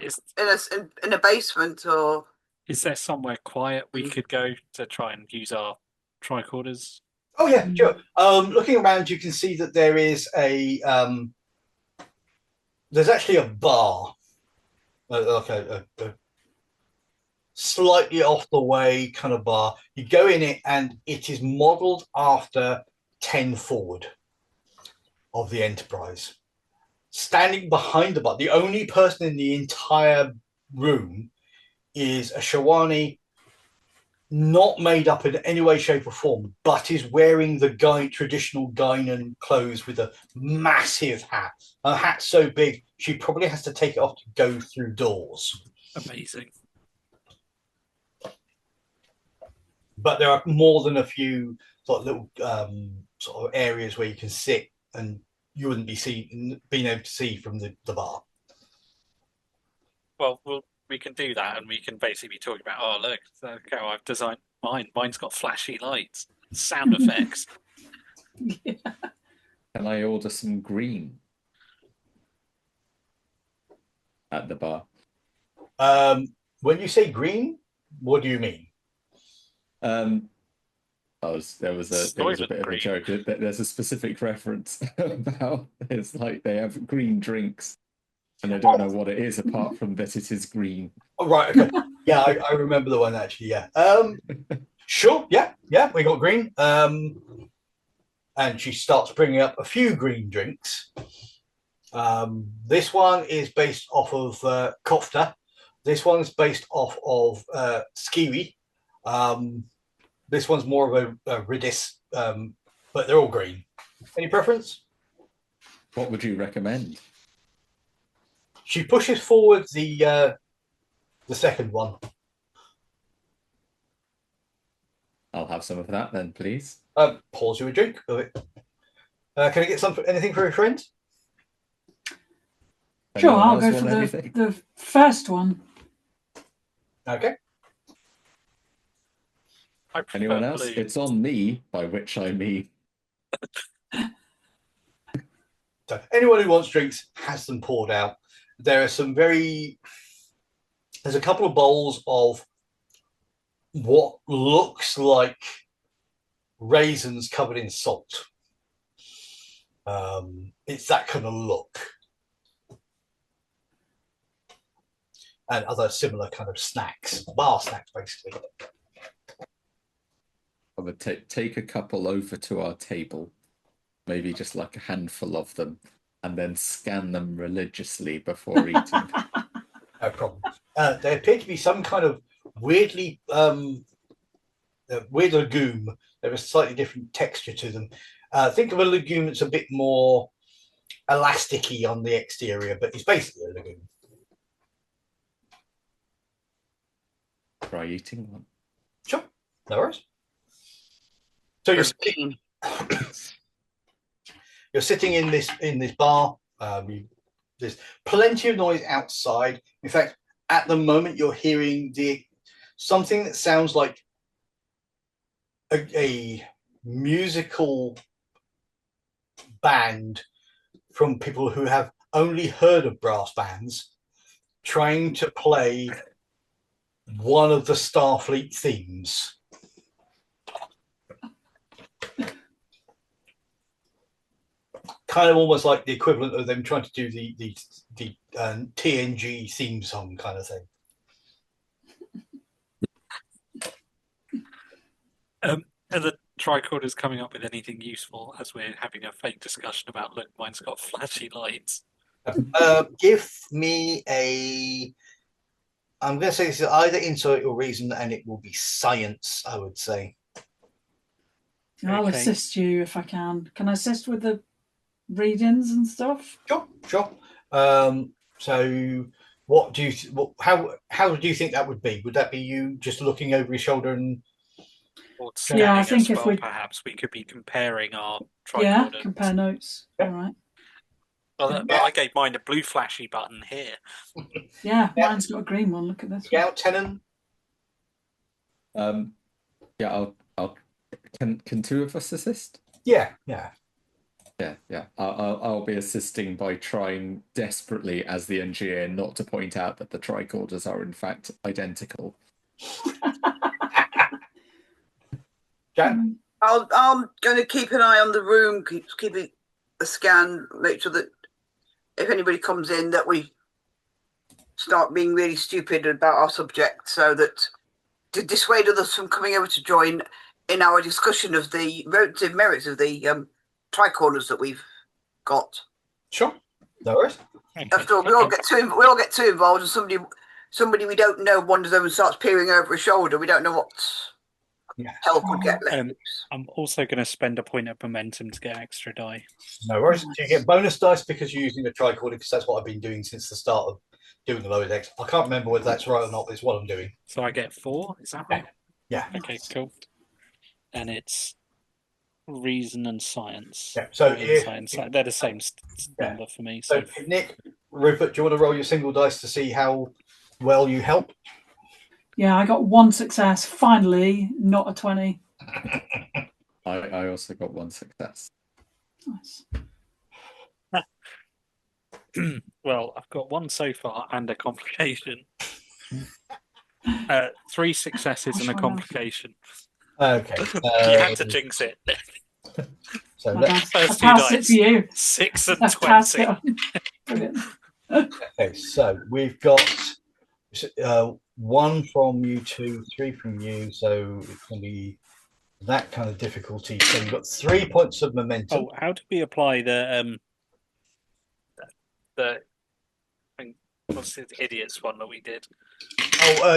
in a basement, or is there somewhere quiet we could go to try and use our tricorders? Oh yeah, sure. Looking around, you can see that there is there's actually a bar, like a slightly off the way kind of bar. You go in it, and it is modelled after 10 Forward of the Enterprise. Standing behind the bar, the only person in the entire room is a Shawani, not made up in any way, shape, or form, but is wearing the traditional Guinan clothes with a massive hat. A hat so big she probably has to take it off to go through doors. Amazing. But there are more than a few sort of little sort of areas where you can sit, and you wouldn't be being able to see from the bar. Well, we can do that, and we can basically be talking about, oh, look, how I've designed mine. Mine's got flashy lights, sound effects. Yeah. Can I order some green at the bar? When you say green, what do you mean? There was a bit of a joke. There's a specific reference about it's like they have green drinks, and I don't know what it is apart from that it is green. Oh, right. Okay. Yeah, I remember the one actually. Yeah. Sure. Yeah. We got green. And she starts bringing up a few green drinks. This one is based off of Kofta. This one's based off of Skiwi. This one's more of a Ridis, but they're all green. Any preference? What would you recommend? She pushes forward the second one. I'll have some of that then, please. Pours you a drink of it. Can I get anything for a friend? Sure, Anyone I'll else go want for anything? the first one. Okay. I prefer Anyone else? blue. It's on me, by which I mean. So anyone who wants drinks has them poured out. There's a couple of bowls of what looks like raisins covered in salt. It's that kind of look. And other similar kind of snacks, bar snacks, basically. I would take a couple over to our table, maybe just like a handful of them, and then scan them religiously before eating. No problem. They appear to be some kind of weirdly weird legume. There is a slightly different texture to them. Think of a legume that's a bit more elasticy on the exterior, but it's basically a legume. Try eating one. Sure, no worries. So you're sitting in this bar. There's plenty of noise outside. In fact, at the moment, you're hearing something that sounds like a musical band from people who have only heard of brass bands trying to play one of the Starfleet themes. Kind of almost like the equivalent of them trying to do the TNG theme song kind of thing. Are the tricorders coming up with anything useful as we're having a faint discussion about, look, mine's got flashy lights? Give me I'm going to say this is either insight or reason, and it will be science, I would say. I'll Okay. assist you if I can. Can I assist with the readings and stuff? Sure. So what do you how do you think that would be? Would that be you just looking over your shoulder and Or scanning I think as if well, we- perhaps we could be comparing our Yeah, tricorder. compare notes. Yeah. All right. Well, I gave mine a blue flashy button here. Yeah, Yeah. mine's got a green one. Look at this. Scout Tenon? Yeah, I'll. Can two of us assist? Yeah. Yeah. I'll be assisting by trying desperately as the engineer not to point out that the tricorders are in fact identical. Jan? I'm going to keep an eye on the room, keep it a scan, make sure that if anybody comes in, that we start being really stupid about our subject, so that to dissuade others from coming over to join in our discussion of the relative merits of the tricorders that we've got. Sure. No worries. After all, we all get too involved, and somebody we don't know wanders over and starts peering over his shoulder. We don't know what hell could get let loose. I'm also going to spend a point of momentum to get extra die. No worries. So you get bonus dice because you're using the tricorder, because that's what I've been doing since the start of doing the lower decks. I can't remember whether that's right or not, but it's what I'm doing. So I get 4, is that right? Yeah. Okay, cool. And it's reason and science. Yeah. So They're the same number for me. So Nick, Rupert, do you want to roll your single dice to see how well you help? Yeah, I got one success. Finally, not a 20. I also got one success. Nice. Well, I've got one so far and a complication. 3 successes and a complication. Okay. You had to jinx it. So I let's, First two passed it dice. for you. 6 and I've passed 20. it on. Brilliant. okay, so we've got 1 from you, 2, 3 from you. So it's going to be that kind of difficulty. So you've got 3 points of momentum. Oh, how do we apply the what's the idiots one that we did?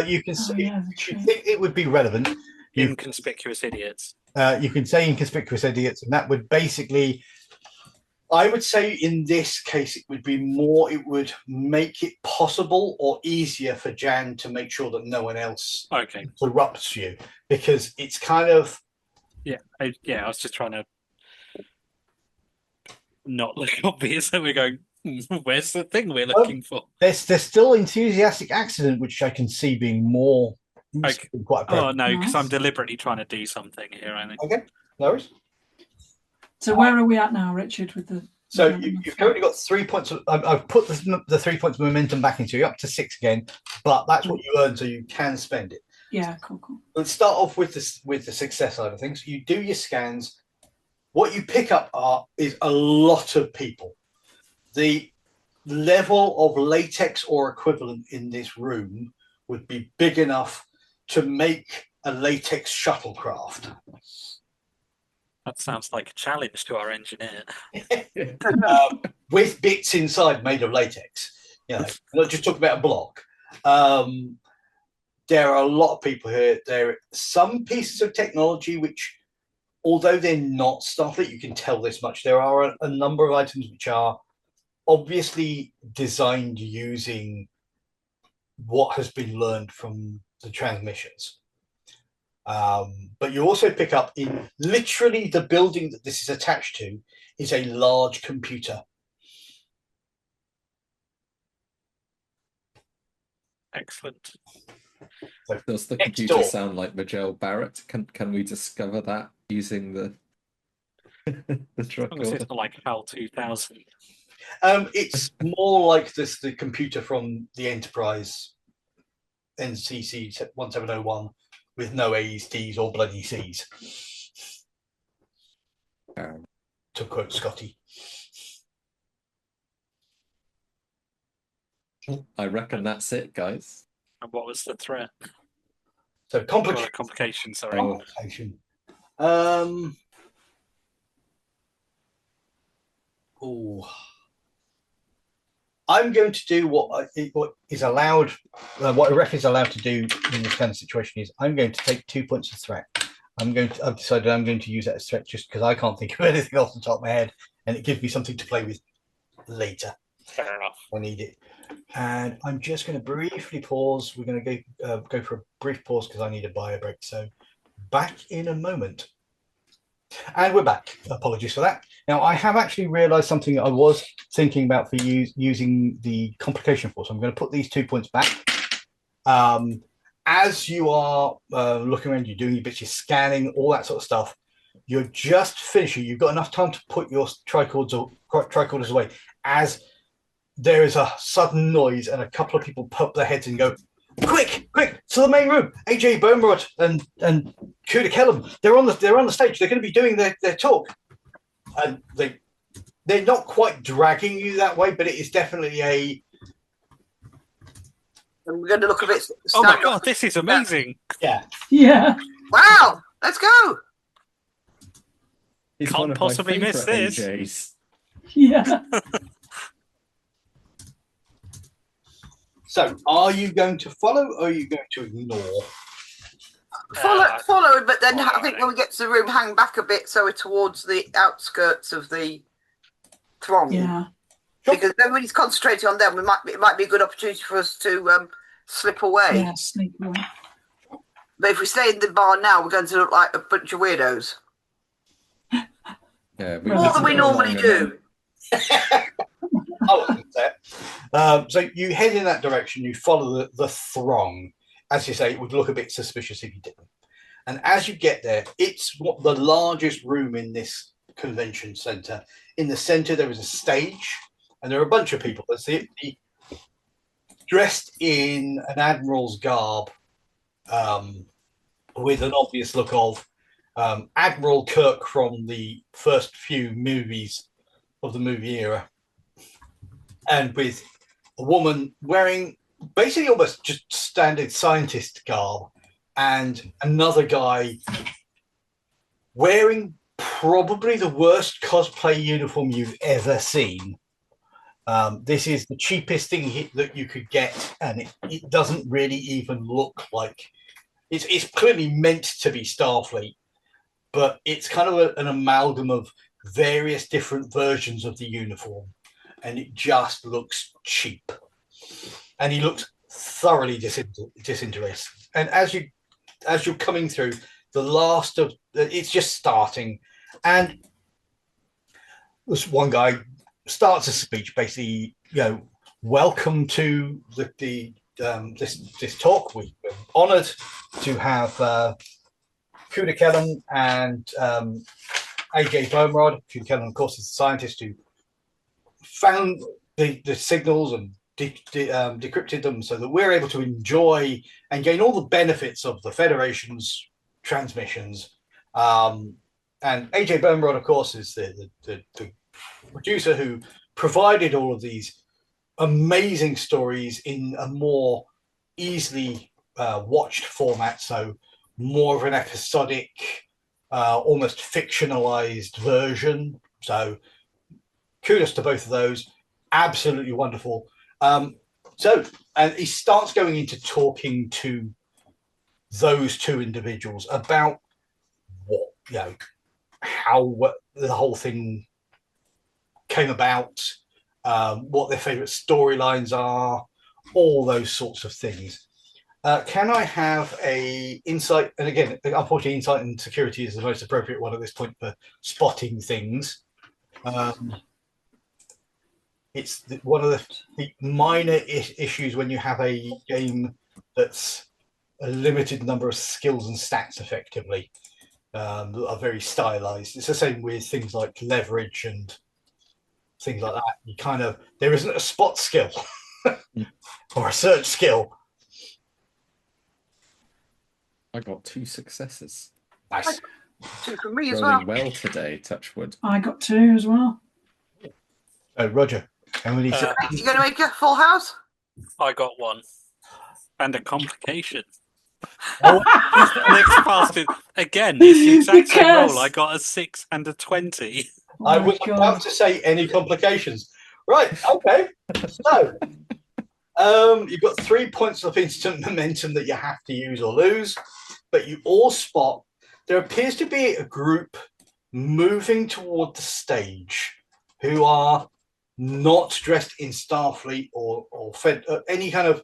You can say, yeah, if you think it would be relevant, you Inconspicuous idiots. you can say inconspicuous idiots, and that would basically, I would say in this case, it would make it possible or easier for Jan to make sure that no one else Okay. interrupts you, because it's kind of, I was just trying to not look obvious that we're going, where's the thing we're looking for? there's still enthusiastic accident, which I can see being more Okay. quite Oh, appropriate. no, because I'm Nice. deliberately trying to do something here, I think. Okay, no worries. So where are we at now, Richard, with the... So you've currently got 3 points of. I've put the 3 points of momentum back into you, up to 6 again, but that's what you earn, so you can spend it. Yeah, cool. Let's start off with the success side of things. You do your scans. What you pick up is a lot of people. The level of latex or equivalent in this room would be big enough to make a latex shuttlecraft. That sounds like a challenge to our engineer. With bits inside made of latex. You know, not just talking about a block. There are a lot of people here. There are some pieces of technology which, although they're not Starfleet, you can tell this much. There are a number of items which are obviously designed using what has been learned from the transmissions. But you also pick up in literally the building that this is attached to is a large computer. Excellent. So Does the next computer door. sound like Majel Barrett? Can we discover that using the the truck As long as order? it's not like HAL 2000. It's more like the computer from the Enterprise NCC 1701 with no A's, T's, or bloody C's. To quote Scotty. I reckon that's it, guys. And what was the threat? So Or the complication. complication, sorry. Oh. Complication. I'm going to do what is allowed. What a ref is allowed to do in this kind of situation is I'm going to take 2 points of threat. I've decided I'm going to use that as threat just because I can't think of anything off the top of my head, and it gives me something to play with later. Fair enough. I need it. And I'm just going to briefly pause. We're going to go for a brief pause because I need a bio break. So back in a moment. And we're back. Apologies for that. Now, I have actually realized something I was thinking about for using the complication force. I'm going to put these 2 points back. As you are looking around, you're doing your bits, you're scanning, all that sort of stuff. You're just finishing. You've got enough time to put your tricorders away as there is a sudden noise and a couple of people pop their heads and go, quick, to the main room. AJ Bomerod and Kuda Kellum, they're on the stage. They're going to be doing their talk. And they're not quite dragging you that way, but it is definitely a... And we're going to look a bit. Oh my god, this is amazing. Yeah. Yeah. Wow, let's go. He's Can't one of my possibly miss favourite this. AJs. Yeah. So, are you going to follow or are you going to ignore? Follow, but then I think alright. when we get to the room, hang back a bit so we're towards the outskirts of the throng. Yeah. Because if everybody's concentrating on them, it might be a good opportunity for us to slip away. Yeah. Sneak away. But if we stay in the bar now, we're going to look like a bunch of weirdos. Yeah, More than we normally do. So you head in that direction, you follow the throng. As you say, it would look a bit suspicious if you didn't. And as you get there, it's the largest room in this convention center. In the center, there is a stage, and there are a bunch of people. That's it. Dressed in an admiral's garb, with an obvious look of Admiral Kirk from the first few movies of the movie era, and with a woman wearing basically almost just standard scientist garb, and another guy wearing probably the worst cosplay uniform you've ever seen. This is the cheapest thing that you could get, and it doesn't really even look like it's clearly meant to be Starfleet, but it's kind of an amalgam of various different versions of the uniform, and it just looks cheap. And he looks thoroughly disinterested. And as you're coming through, the last of it's just starting, and this one guy starts a speech, basically, welcome to this talk. We're honoured to have Kuda Kellum and AJ Bomerod. Kuda Kellum, of course, is the scientist who found the signals and decrypted them so that we're able to enjoy and gain all the benefits of the Federation's transmissions. And AJ Bomerod, of course, is the producer who provided all of these amazing stories in a more easily watched format. So more of an episodic, almost fictionalized version. So kudos to both of those. Absolutely wonderful. And he starts going into talking to those two individuals about what, how the whole thing came about, what their favorite storylines are, all those sorts of things. Can I have a insight? And again, unfortunately, insight and security is the most appropriate one at this point for spotting things. It's one of the minor issues when you have a game that's a limited number of skills and stats, effectively, that are very stylized. It's the same with things like leverage and things like that. There isn't a spot skill or a search skill. I got 2 successes. Nice. 2 from me as well. Rolling well today, touch wood. I got 2 as well. Oh, Roger, how many? You going to make a full house? I got 1. And a complication. Oh. Next past it again. It's the exact same Because- roll. I got a 6 and a 20. Oh I my was God. about to say any complications. Right, okay. So, you've got 3 points of instant momentum that you have to use or lose, but you all spot there appears to be a group moving toward the stage who are not dressed in Starfleet or fed any kind of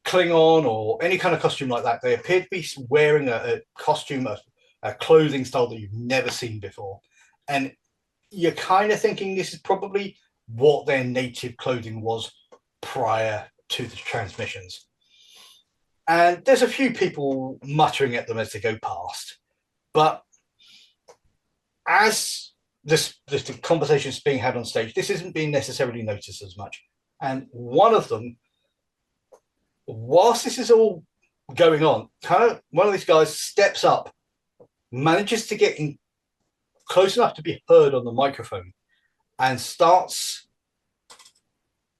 Klingon or any kind of costume like that. They appear to be wearing a costume, a clothing style that you've never seen before. And you're kind of thinking this is probably what their native clothing was prior to the transmissions. And there's a few people muttering at them as they go past. But as this conversation is being had on stage, this isn't being necessarily noticed as much. And one of them, whilst this is all going on, one of these guys steps up, manages to get in close enough to be heard on the microphone, and starts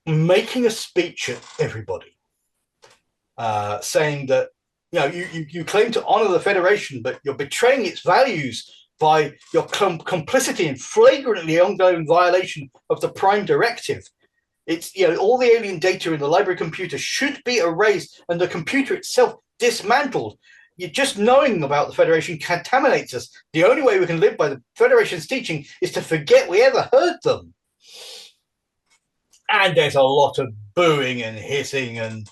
making a speech at everybody, saying that you claim to honor the Federation, but you're betraying its values by your complicity in flagrantly ongoing violation of the Prime Directive. It's all the alien data in the library computer should be erased and the computer itself dismantled. Just knowing about the Federation contaminates us. The only way we can live by the Federation's teaching is to forget we ever heard them. And there's a lot of booing and hissing and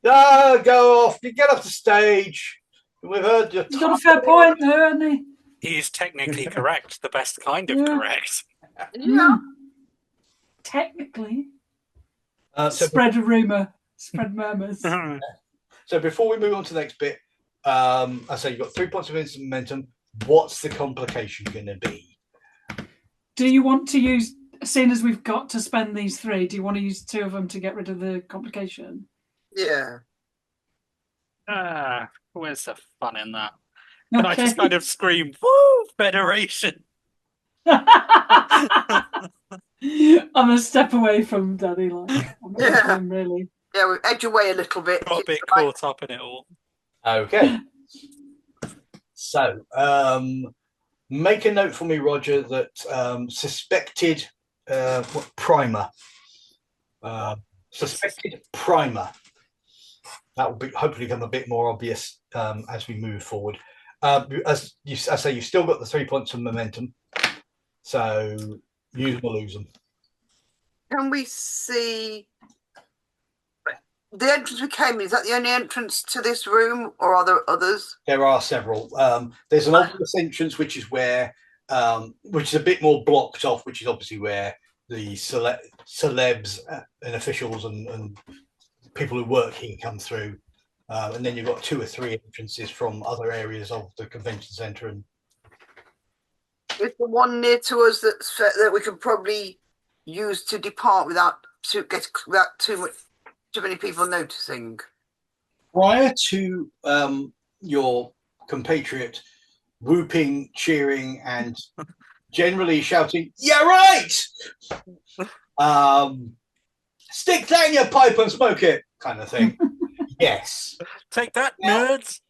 go off, get off the stage. We've heard your He's got a fair point there, hasn't he? He's technically correct, the best kind of Yeah. correct. Yeah. Technically. So Spread a rumour. Spread murmurs. So before we move on to the next bit, I say you've got 3 points of instant momentum. What's the complication going to be? Do you want to use, seeing as we've got to spend these 3, do you want to use 2 of them to get rid of the complication? Yeah. Where's the fun in that? And I just Okay. kind of scream, "Woo, Federation!" I'm a step away from Danny. Like, I'm not Yeah. him, really. Yeah, we edge away a little bit. Got a bit caught up in it all. Okay. So make a note for me, Roger, that suspected primer. Suspected primer. That will hopefully become a bit more obvious as we move forward. As I say, you've still got the 3 points of momentum. So use them or lose them. Can we see the entrance we came in? Is that the only entrance to this room, or are there others? There are several. There's an obvious entrance, which is where, which is a bit more blocked off, which is obviously where the celebs and officials and people who work here come through. And then you've got 2 or 3 entrances from other areas of the convention centre. And Is the one near to us that we could probably use to depart without too many people noticing? prior to your compatriot whooping, cheering, and generally shouting, "Yeah, right! Stick that in your pipe and smoke it," kind of thing. Yes. Take that, nerds!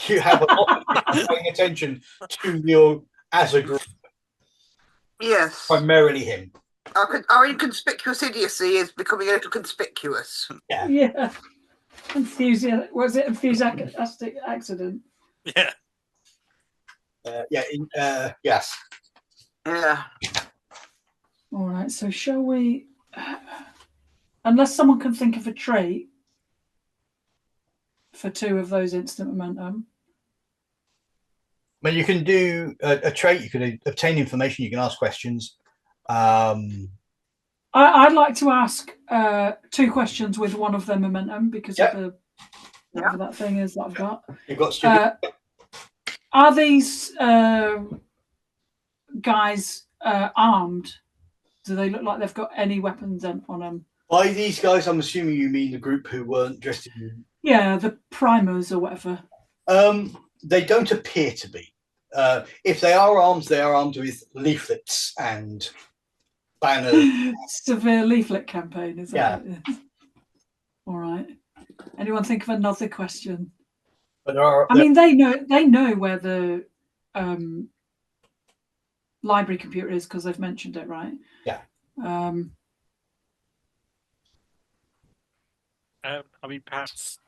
You have a lot of people paying attention to you as a group, Yes. primarily him. Our inconspicuous idiocy is becoming a little conspicuous. Yeah. Was it enthusiastic accident? Yeah. Yes. Yeah. All right. So shall we? Unless someone can think of a trait for 2 of those instant momentum. I mean, you can do a trait. You can obtain information. You can ask questions. I'd like to ask 2 questions with one of them momentum because of the whatever that thing is that I've got. You've got stupid. Are these guys armed? Do they look like they've got any weapons on them? By these guys, I'm assuming you mean the group who weren't dressed in. Yeah, the primers or whatever. They don't appear to be. If they are armed with leaflets and banners. Severe leaflet campaign, is that Yeah. it? All right. Anyone think of another question? But I mean, they know where the library computer is because they've mentioned it, right? Yeah. I mean, perhaps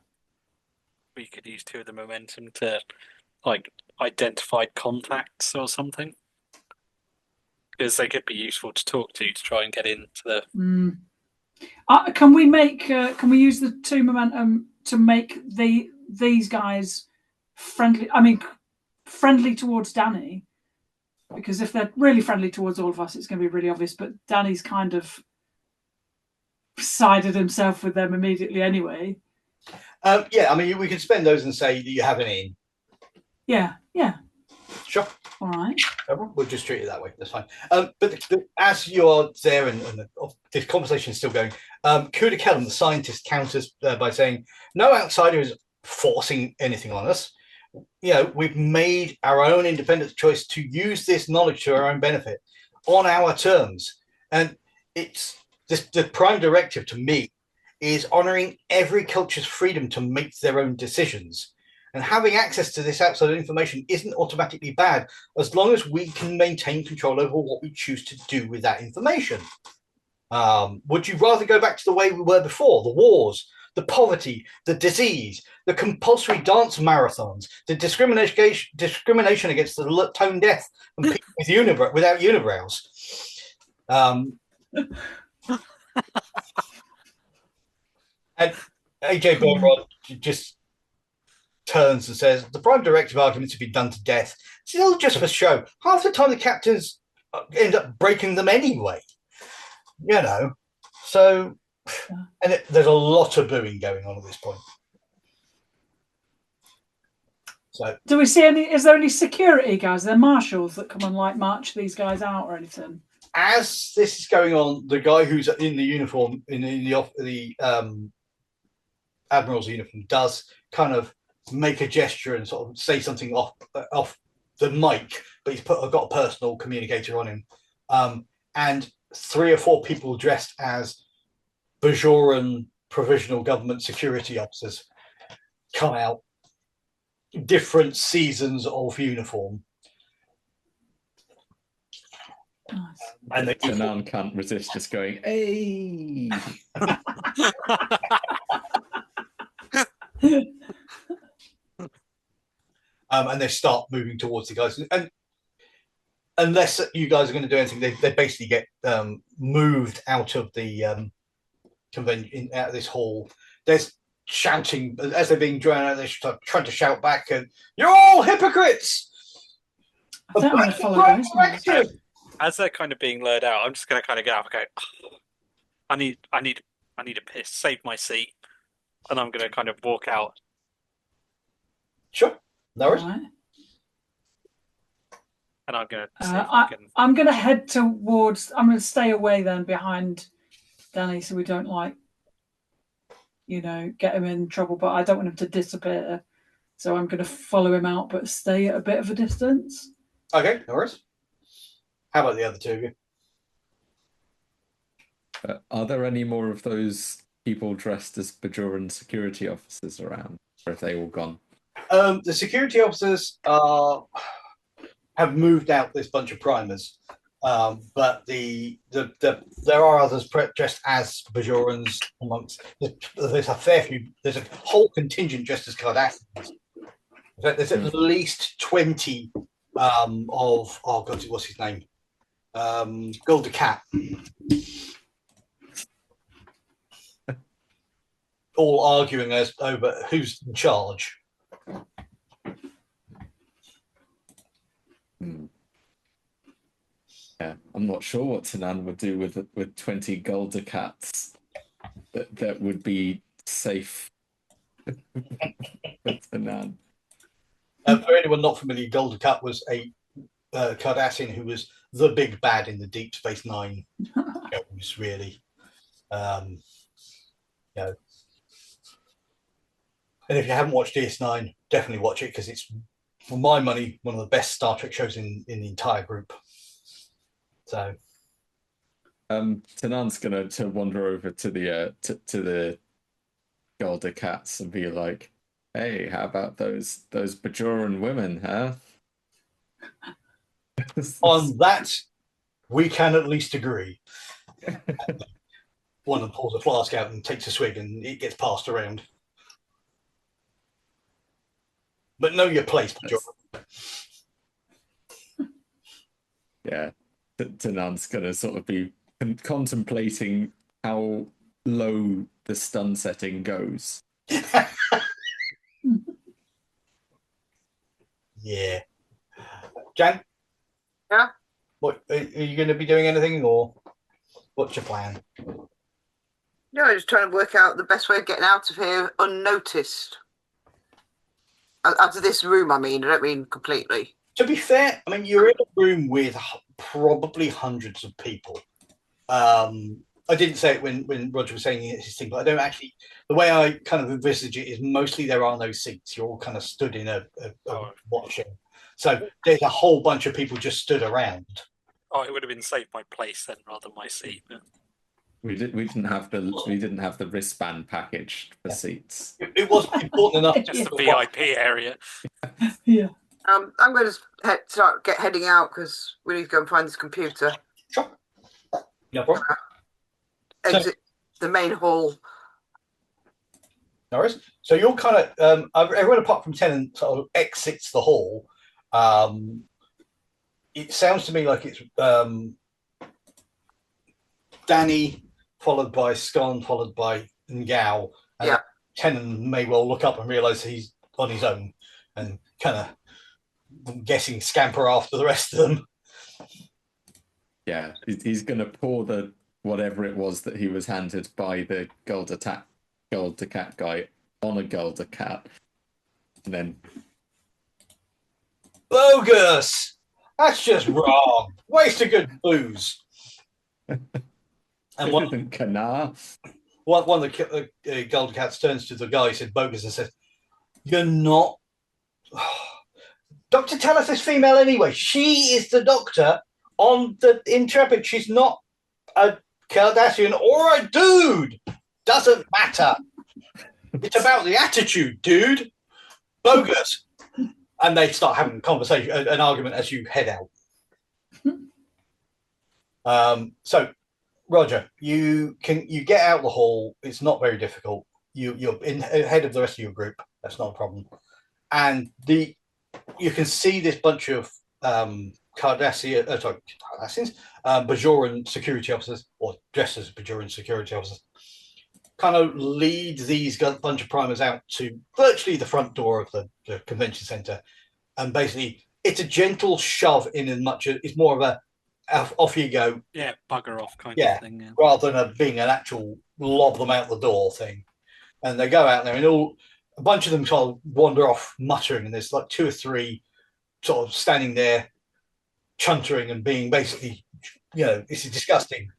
we could use 2 of the momentum to, like, identify contacts or something, because they could be useful to talk to try and get into the. Can we make? Can we use the 2 momentum to make these guys friendly? I mean, friendly towards Danny, because if they're really friendly towards all of us, it's going to be really obvious. But Danny's kind of sided himself with them immediately anyway. I mean, we can spend those and say that you have an in. Yeah. Sure. All right. We'll just treat it that way. That's fine. But as you're there and this conversation is still going, Kuda Kellum, the scientist, counters by saying, "No outsider is forcing anything on us. We've made our own independent choice to use this knowledge to our own benefit on our terms, and it's the prime directive to me is honoring every culture's freedom to make their own decisions. And having access to this outside information isn't automatically bad, as long as we can maintain control over what we choose to do with that information. Would you rather go back to the way we were before? The wars, the poverty, the disease, the compulsory dance marathons, the discrimination against the tone deaf and people without unibrows. And AJ Burrod just turns and says, "The prime directive arguments have been done to death. Still just for show. Half the time the captains end up breaking them anyway. So, and there's a lot of booing going on at this point. So, do we see any? Is there any security guys? There marshals that come and march these guys out or anything? As this is going on, the guy who's in the uniform in the admiral's uniform does kind of make a gesture and sort of say something off the mic, but he's got a personal communicator on him, and 3 or 4 people dressed as Bajoran provisional government security officers come out, different seasons of uniform. And Tanan can't resist just going, "Hey!" And they start moving towards the guys. And unless you guys are going to do anything, they basically get moved out of the convention, out of this hall. There's shouting as they're being drawn out. They're trying to shout back, and "You're all hypocrites!" I don't want to follow those. As they're kind of being lured out, I'm just going to kind of get up and go, "Oh, I need a piss, save my seat," and I'm going to kind of walk out. Sure, no worries. Right. And I'm going to see if I can. I'm going to head towards. I'm going to stay away then behind Danny, so we don't get him in trouble. But I don't want him to disappear, so I'm going to follow him out, but stay at a bit of a distance. Okay, no worries. How about the other 2 of you? Are there any more of those people dressed as Bajoran security officers around? Or have they all gone? The security officers have moved out this bunch of primers, but there are others dressed as Bajorans amongst. There's a fair few. There's a whole contingent dressed as Cardassians. In fact, there's at least 20 of God, what's his name? Gul Dukat. All arguing as over who's in charge. Yeah, I'm not sure what Tanan would do with 20 Gul Dukats that would be safe for Tanan. For anyone not familiar, Gul Dukat was a Cardassian who was the big bad in the Deep Space Nine shows, really. You know. And if you haven't watched DS9, definitely watch it because it's, for my money, one of the best Star Trek shows in the entire group. So, Tanan's gonna wander over to the Gul Dukats and be like, "Hey, how about those Bajoran women, huh?" on that, we can at least agree. One of them pulls a flask out and takes a swig, and it gets passed around. But know your place, Bajoran. Yeah, Tanan's gonna sort of be contemplating how low the stun setting goes. Yeah. Jan? Yeah? What, are you going to be doing anything, or what's your plan? No, I'm just trying to work out the best way of getting out of here unnoticed. Out of this room, I mean. I don't mean completely. To be fair, I mean, you're in a room with probably hundreds of people. I didn't say it when Roger was saying his thing, but I don't actually. The way I kind of envisage it is mostly there are no seats. You're all kind of stood in a watching. So there's a whole bunch of people just stood around. Oh, it would have been saved my place then rather than my seat. But... We didn't have the wristband package for seats. It wasn't important enough. Just the VIP area. Yeah. I'm going to start heading out because we need to go and find this computer. Sure. No problem. Exit the main hall. No worries. So you're kind of everyone apart from Tennant sort of exits the hall. It sounds to me like it's Danny, followed by Scon, followed by Ngao. And Yeah. Tennant may well look up and realise he's on his own and kind of, I'm guessing, scamper after the rest of them. Yeah, he's going to pour the whatever it was that he was handed by the Gul Dukat guy on a Gul Dukat, and then Bogus! That's just wrong. Waste of good booze. And one of the Gul Dukats turns to the guy who said Bogus and says, "You're not. Doctor Talos is female anyway. She is the doctor on the Intrepid. She's not a Cardassian or a dude. Doesn't matter. It's about the attitude, dude. Bogus." And they start having a conversation, an argument as you head out. So, Roger, you get out the hall. It's not very difficult. You're ahead of the rest of your group. That's not a problem. And you can see this bunch of Cardassians, Bajoran security officers, or dressed as Bajoran security officers, kind of lead these bunch of primers out to virtually the front door of the convention center. And basically, it's a gentle shove in as much as it's more of a off you go. Yeah, bugger off kind of thing. Yeah. Rather than being an actual lob them out the door thing. And they go out there and a bunch of them sort of wander off muttering, and there's like two or three sort of standing there chuntering and being basically, this is disgusting.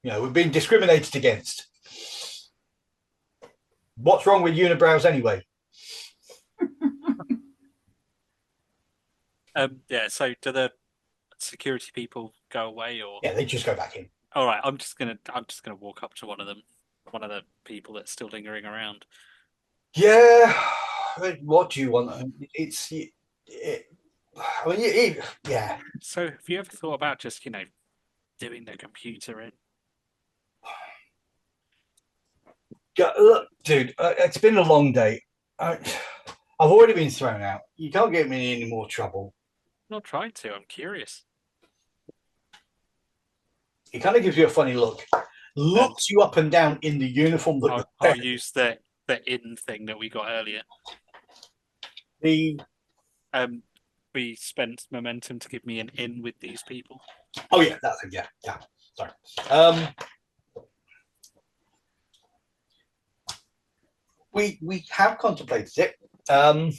We're being discriminated against. What's wrong with unibrows anyway? So do the security people go away, or? Yeah, they just go back in. All right, I'm just gonna walk up to one of the people that's still lingering around. Yeah, what do you want? I mean, yeah. So, have you ever thought about just, doing the computer in? Look, dude, it's been a long day. I've already been thrown out. You can't get me in any more trouble. I'm not trying to. I'm curious. He kind of gives you a funny look, looks you up and down in the uniform that I'll use the in thing that we got earlier. the. We spent momentum to give me an in with these people. Oh yeah, that's it. Yeah. Sorry. We have contemplated it. The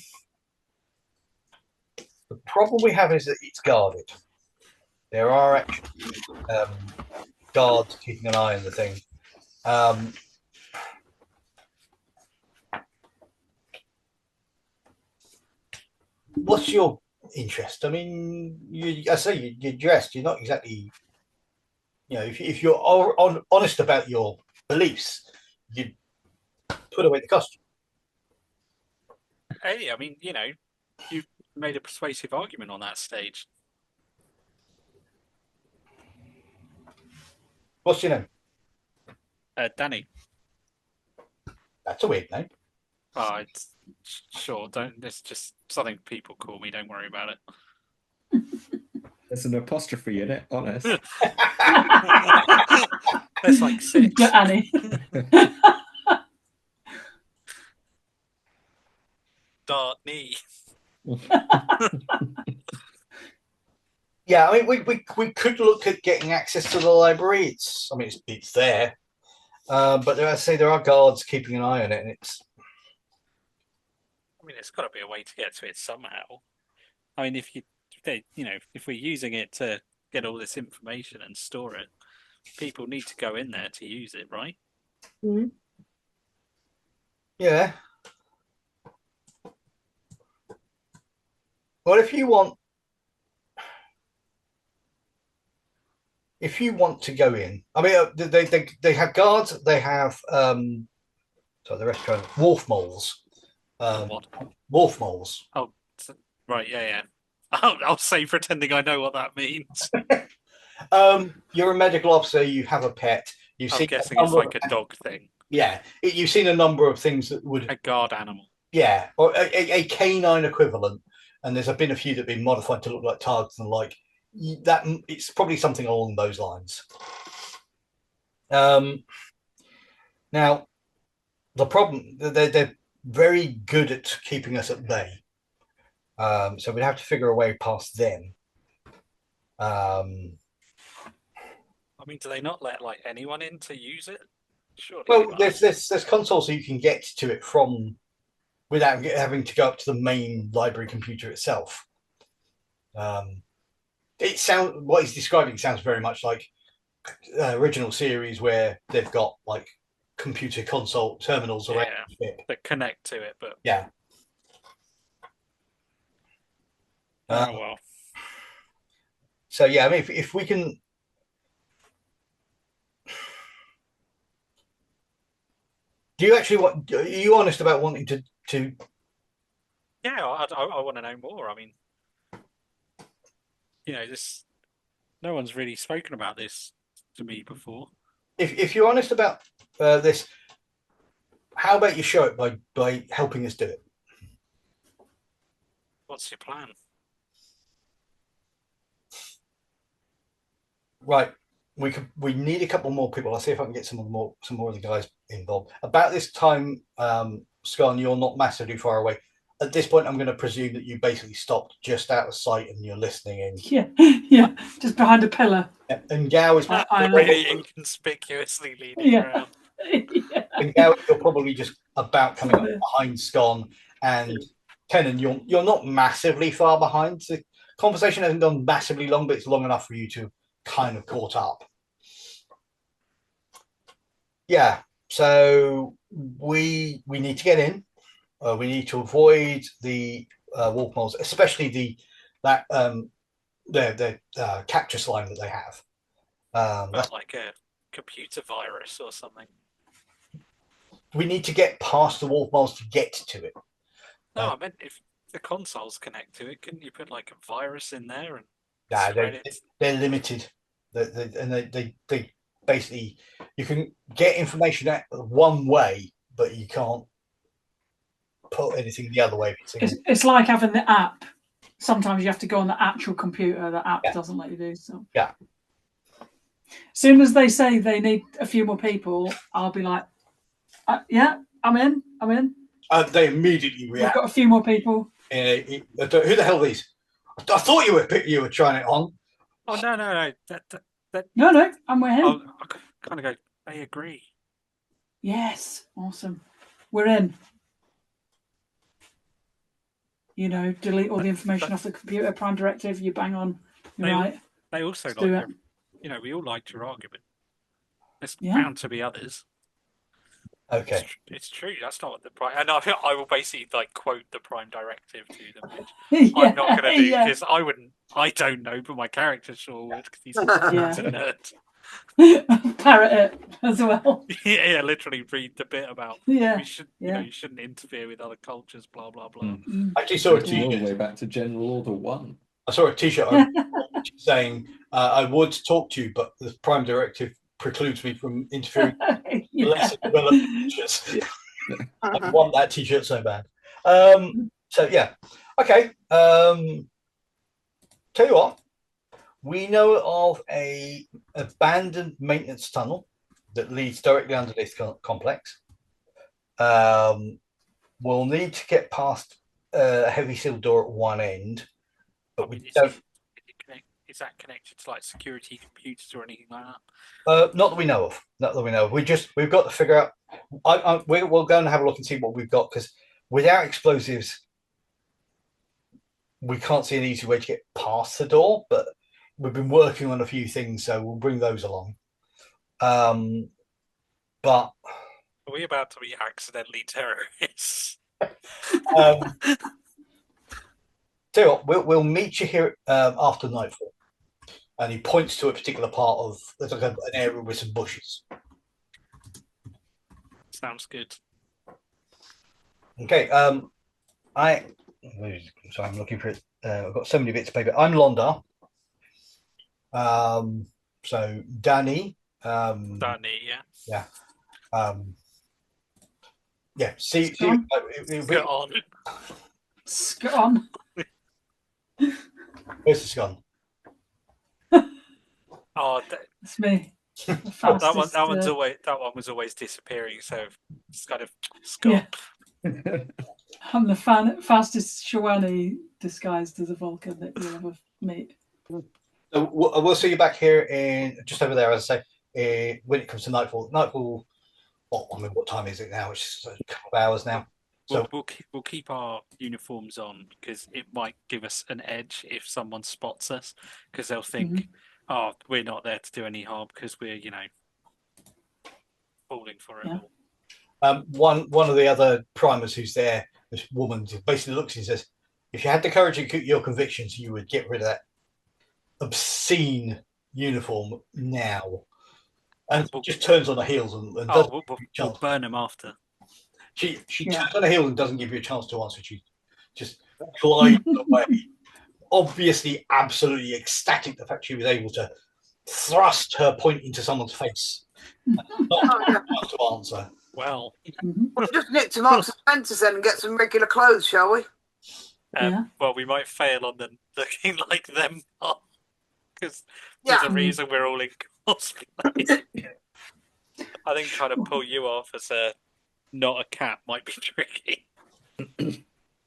problem we have is that it's guarded. There are actually guards keeping an eye on the thing. What's your interest? I mean, you're dressed. You're not exactly, if you're honest about your beliefs, you'd put away the costume. Hey, I mean, you've made a persuasive argument on that stage. What's your name? Danny. That's a weird name. Oh, it's sure. Don't. It's just something people call me. Don't worry about it. There's an apostrophe in it, honest. There's like 6. Get Annie. Dartney. Yeah, I mean, we could look at getting access to the library. It's there, but there are guards keeping an eye on it, and it's. I mean, there's got to be a way to get to it somehow. I mean, if we're using it to get all this information and store it, people need to go in there to use it, right? Mm-hmm. Yeah. Well, if you want to go in, I mean, they have guards. They have the restaurant wolf moles. What? Wolf moles. Oh, right, yeah. I'll say pretending I know what that means. You're a medical officer. You have a pet. I'm guessing it's like a dog thing. Yeah, you've seen a number of things that would a guard animal. Yeah, or a canine equivalent. And there's been a few that have been modified to look like targets and like that. It's probably something along those lines. Now, the problem they're very good at keeping us at bay. So we'd have to figure a way past them. I mean, do they not let like anyone in to use it? Surely. Well, there's consoles so you can get to it from without having to go up to the main library computer itself. What he's describing sounds very much like original series where they've got like computer console terminals around that connect to it, but yeah. Oh well. So yeah, I mean, if we can. Do you actually want? Are you honest about wanting to? Yeah, I want to know more. I mean, this. No one's really spoken about this to me before. If you're honest about this, how about you show it by helping us do it? What's your plan? Right. We need a couple more people. I'll see if I can get some more of the guys involved. About this time, Scarn, you're not massively far away. At this point, I'm going to presume that you basically stopped just out of sight and you're listening in. Yeah, just behind a pillar. And Gao is really inconspicuously leaning around. Yeah. And Gao, you're probably just about coming up behind Scarn, and Kenan, you're not massively far behind. The conversation hasn't gone massively long, but it's long enough for you to kind of caught up. Yeah, so we need to get in. We need to avoid the wolf moles, especially the capture slime that they have. That's like a computer virus or something. We need to get past the wolf moles to get to it. No, I meant if the consoles connect to it, couldn't you put like a virus in there and Nah, spread it? they're limited. And they basically, you can get information out one way, but you can't put anything the other way. It's like having the app. Sometimes you have to go on the actual computer. The app Yeah. doesn't let you do so. Yeah. As soon as they say they need a few more people, I'll be like, yeah, I'm in. They immediately We've react. got a few more people. Who the hell are these? I thought you were trying it on. Oh no. No, I'm with him. I kind of go. I agree. Yes, awesome. We're in. Delete all the information off the computer. Prime directive. You bang on. You're right. They also Let's do like it. we all liked your argument. There's Yeah. bound to be others. Okay. It's true. That's not what the prime. And I will basically like quote the prime directive to them, which I'm not going to do because I wouldn't. I don't know, but my character sure would because he's a nerd. Parrot it as well. Yeah, literally read the bit about Yeah. you shouldn't interfere with other cultures, blah blah blah. I actually saw a All the T-shirt. way back to General Order 1. I saw a T-shirt saying, "I would talk to you, but the Prime Directive precludes me from interfering with lesser developed features." I want that T-shirt so bad. So yeah, okay. Tell you what, we know of a abandoned maintenance tunnel that leads directly under this complex. We'll need to get past a heavy sealed door at one end, but we don't. Is that connected to like security computers or anything like that? Not that we know of. Not that we know of. We've got to figure out. We'll go and have a look and see what we've got because without explosives, we can't see an easy way to get past the door. But we've been working on a few things, so we'll bring those along. But are we about to be accidentally terrorists? Tell you what, we'll meet you here after nightfall. And he points to a particular part of there's like an area with some bushes. Sounds good. Okay. Sorry, I'm looking for it. I've got so many bits of paper. I'm Londar. So Danny. Danny, yeah. Yeah. Yeah. See. Get on. Scone. Where's the scone? Oh, It's me. that one was always disappearing. So it's kind of Scott. Yeah. I'm the fastest Shawani disguised as a Vulcan that you'll ever meet. So we'll see you back here in just over there, as I say, when it comes to nightfall. Nightfall. Well, I mean, what time is it now? It's a couple of hours now. So We'll keep our uniforms on because it might give us an edge if someone spots us because they'll think, "Oh, we're not there to do any harm because we're falling for it all." One of the other primers who's there, this woman, basically looks and says, "If you had the courage to keep your convictions, you would get rid of that obscene uniform now." And just turns on her heels and we'll burn them after. She turns on her heel and doesn't give you a chance to answer. She just glides away. Obviously, absolutely ecstatic the fact she was able to thrust her point into someone's face. Not to answer. Well, we'll just nip to Marks and Spencer's then and get some regular clothes, shall we? Well, we might fail on them looking like them because there's a reason we're all in cosplay. I think trying to pull you off as not a cat might be tricky.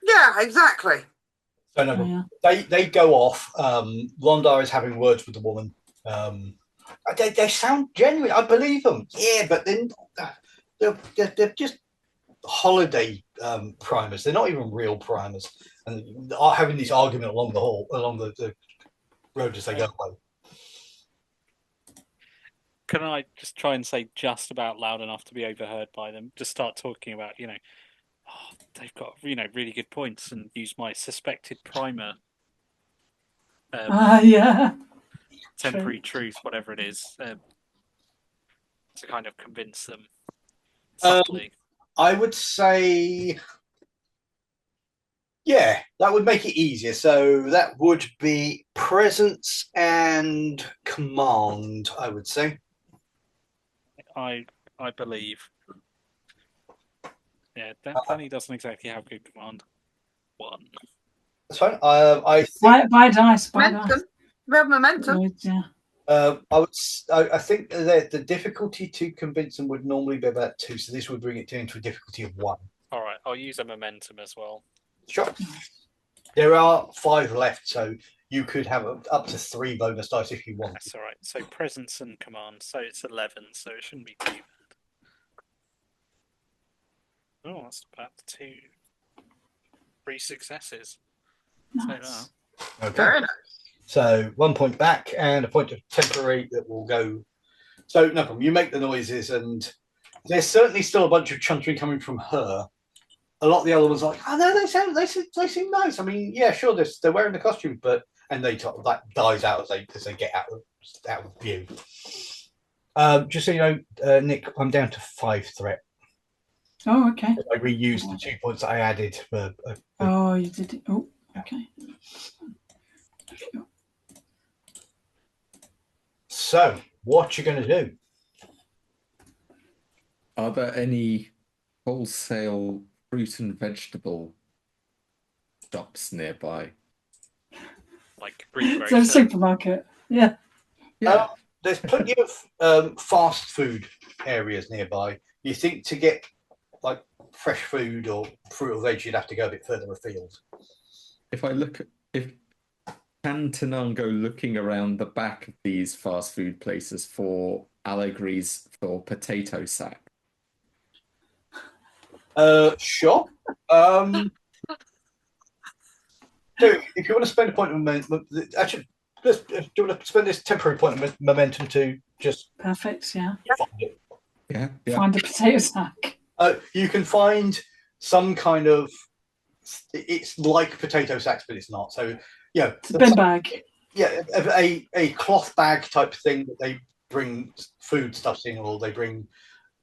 Yeah, exactly. So no, they go off. Londar is having words with the woman. They sound genuine. I believe them. Yeah, but then they're just holiday primers. They're not even real primers, and are having this argument along the road as they go away. Can I just try and say just about loud enough to be overheard by them? Just start talking about, they've got, really good points and use my suspected primer. Temporary truth, whatever it is, to kind of convince them subtly. I would say Yeah, that would make it easier. So that would be presence and command, I would say. I believe. Yeah, Danny doesn't exactly have good command. 1. That's fine. I think Buy dice. Buy dice. Momentum. We have momentum. Yeah. I think that the difficulty to convince them would normally be about 2, so this would bring it down to a difficulty of 1. All right, I'll use a momentum as well. Sure. There are 5 left, so you could have up to 3 bonus dice if you want. That's all right. So presence and command. So it's 11. So it shouldn't be too bad. Oh, that's about 3 successes. So Nice. Okay. Very nice. So 1 point back and a point of temporary that will go. So no problem. You make the noises, and there's certainly still a bunch of chuntering coming from her. A lot of the other ones are like, oh no, they seem nice. I mean, yeah, sure, they're wearing the costume, but that dies out as they get out of view. Just so you know, Nick, I'm down to 5 threat. Oh, okay. I reused the 2 points that I added for. Oh, you did it. Oh, okay. So, what you going to do? Are there any wholesale fruit and vegetable shops nearby? like green So supermarket. Yeah. Yeah. There's plenty of fast food areas nearby. You think to get like fresh food or fruit or veg, you'd have to go a bit further afield. If can Tanan go looking around the back of these fast food places for allegories for potato sack? Sure. So if you want to spend a point of momentum, actually, do you want to spend this temporary point of momentum to just Perfect. Yeah. find it? Yeah. Find a potato sack. You can find some kind of. It's like potato sacks, but it's not. So yeah, It's a bin bag. Yeah, a cloth bag type thing that they bring food stuffs in, or they bring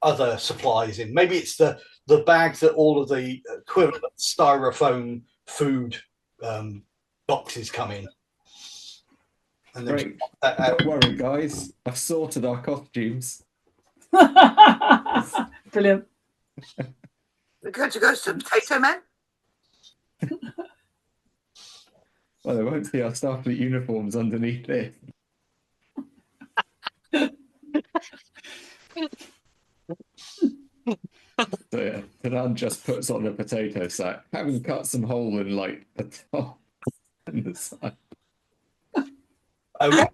other supplies in. Maybe it's the bag that all of the equivalent styrofoam food boxes come in. And then Great. Don't worry, guys. I've sorted our costumes. Brilliant. We're going to go to Potato Men. Well, they won't see our Starfleet uniforms underneath it. So yeah, Tanan just puts on a potato sack, having cut some hole in like the top and the side. Okay,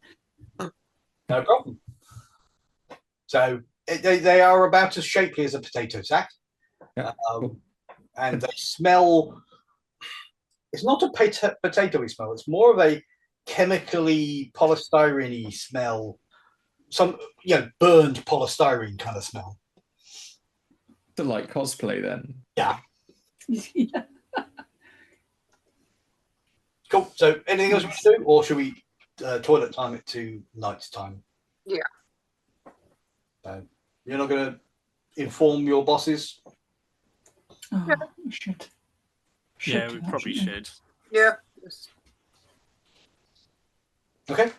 no problem. So they are about as shapely as a potato sack, Yeah, cool. and they smell. It's not a potatoey smell. It's more of a chemically polystyrene smell. Some burned polystyrene kind of smell. To like cosplay then. Yeah. Yeah. Cool. So anything else we should do, or should we toilet time it to night time? Yeah. You're not going to inform your bosses? Oh, Yeah. we should. Yeah, do we that, probably shouldn't should. Yeah. Okay,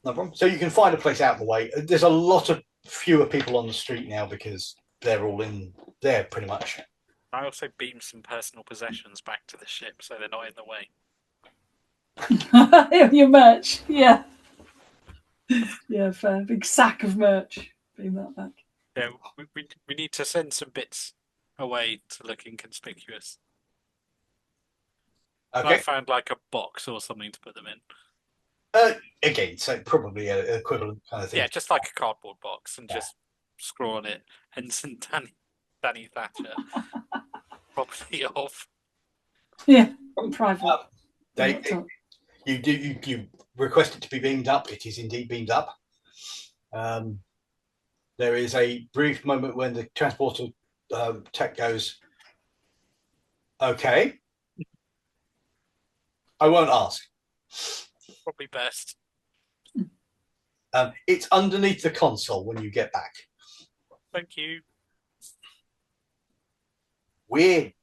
no problem. So you can find a place out of the way. There's a lot of fewer people on the street now because they're all in there pretty much. I also beamed some personal possessions back to the ship so they're not in the way. we? Your merch. Yeah. Yeah, fair. Big sack of merch. Bring that back. Yeah, we need to send some bits away to look inconspicuous. Okay. I found like a box or something to put them in. Again, so probably an equivalent kind of thing. Yeah, just like a cardboard box and just scrawl on it Ensign Danny Thatcher. Property of. Yeah. Private. You request it to be beamed up. It is indeed beamed up. There is a brief moment when the transporter tech goes, okay. I won't ask. Probably best. It's underneath the console when you get back. Thank you. Weird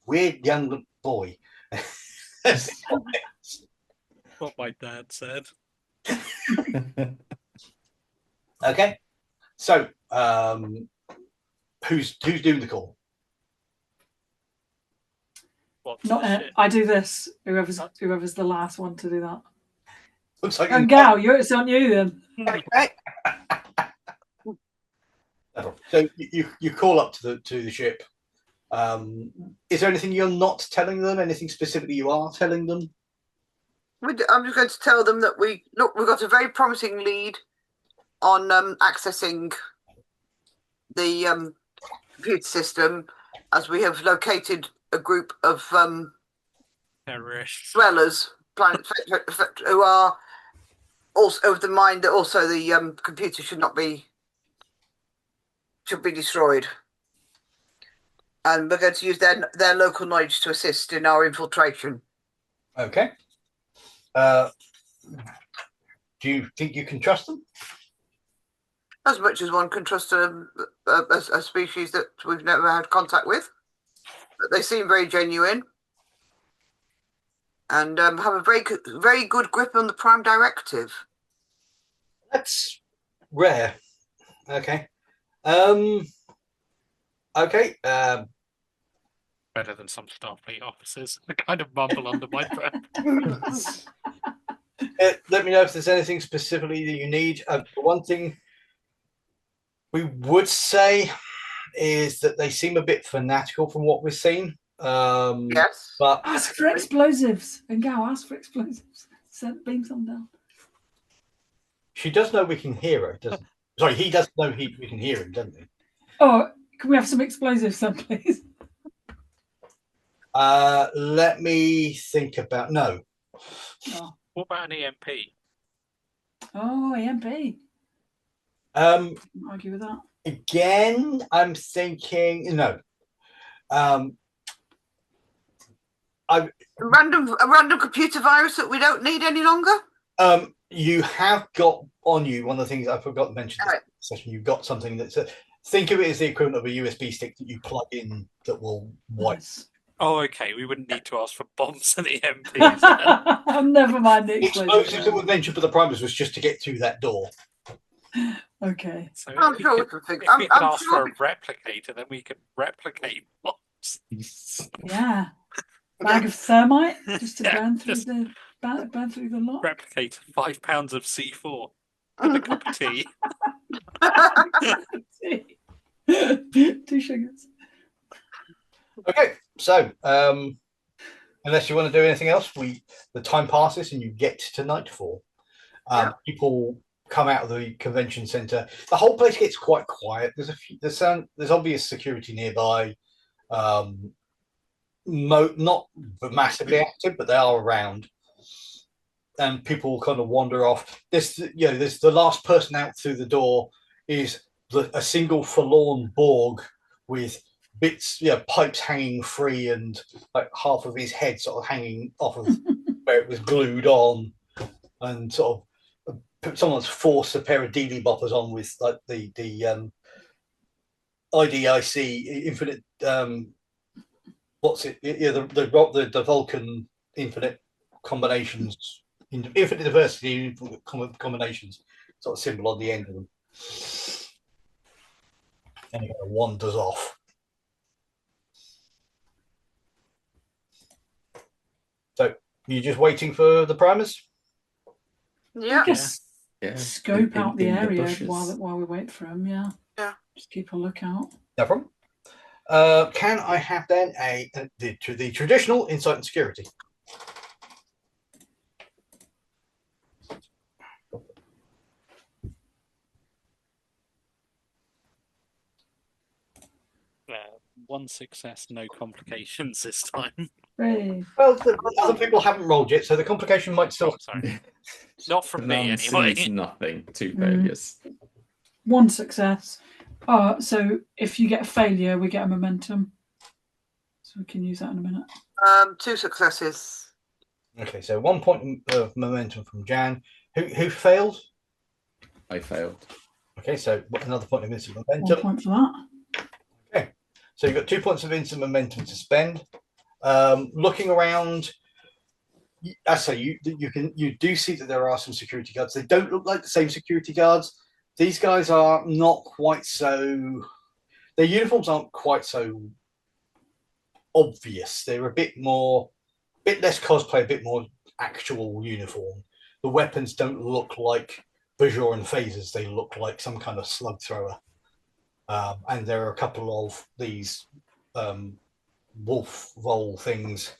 young boy. What my dad said. Okay. So, who's doing the call? What's Not the shit? I do this. Whoever's the last one to do that. Looks like And Gal, it's on you then. Okay. so you call up to the ship. Is there anything you're not telling them? Anything specifically you are telling them? I'm just going to tell them that we've got a very promising lead on accessing the computer system, as we have located a group of Terrorists. dwellers, planet who are also of the mind that also the computer should be destroyed, and we're going to use their local knowledge to assist in our infiltration. Okay. Do you think you can trust them? As much as one can trust a species that we've never had contact with. But they seem very genuine and have a very good grip on the Prime Directive. That's rare. Okay. Okay. Better than some Starfleet officers. I kind of mumble under my breath. Let me know if there's anything specifically that you need. One thing we would say is that they seem a bit fanatical from what we've seen. Yes. But Ask for explosives. And Gal, ask for explosives. Beam some down. she does know we can hear her, doesn't he? Sorry, he does know we can hear him, doesn't he? Oh, can we have some explosives then, please? Let me think about no. Oh, What about an EMP? EMP. Um, Can't argue with that. again, I'm thinking no. A random computer virus that we don't need any longer. You have got on you one of the things I forgot to mention this Right. session. You've got something that's think of it as the equivalent of a USB stick that you plug in that will wipe. Nice. Oh, okay. We wouldn't need to ask for bombs and EMPs. Never mind the The explosives that explosives. were mentioned for the primers was just to get through that door. Okay. So I'm if sure we we can could, figure. if we could I'm ask sure for a replicator, then we could replicate bombs. Yeah. Bag of thermite just to Yeah, burn through just- burn through the lot. Replicate 5 pounds of C4 and a cup of tea. 2 sugars. Okay, so unless you want to do anything else, the time passes and you get to nightfall. People come out of the convention center. The whole place gets quite quiet. There's obvious security nearby. Not massively active, but they are around. And people kind of wander off. There's the last person out through the door is a single forlorn Borg with bits, pipes hanging free and like half of his head sort of hanging off of where it was glued on, and sort of someone's forced a pair of dealy boppers on with like the IDIC infinite what's it? Yeah, the Vulcan infinite combinations, infinite diversity, infinite combinations, sort of symbol on the end of them. And it kind of wanders off. So you're just waiting for the primers? Yeah. I guess Yeah. scope out the in area bushes. while we wait for him. Yeah. Yeah. Just keep a lookout. No problem. Can I have then the traditional insight and security? One success, no complications this time. Hey. Well, the other people haven't rolled yet, so the complication might still. Oh, sorry. Not from me, None anyway. sees nothing. 2 Mm. failures. 1 success. So if you get a failure, we get a momentum. So we can use that in a minute. 2 successes. Okay, so 1 point of momentum from Jan. Who failed? I failed. Okay, so another point of instant 1 momentum. point for that. So you've got 2 points of instant momentum to spend. Looking around, I say you do see that there are some security guards. They don't look like the same security guards. These guys are not quite so. Their uniforms aren't quite so obvious. They're a bit less cosplay, a bit more actual uniform. The weapons don't look like Bajoran phasers. They look like some kind of slug thrower. And there are a couple of these wolf roll things,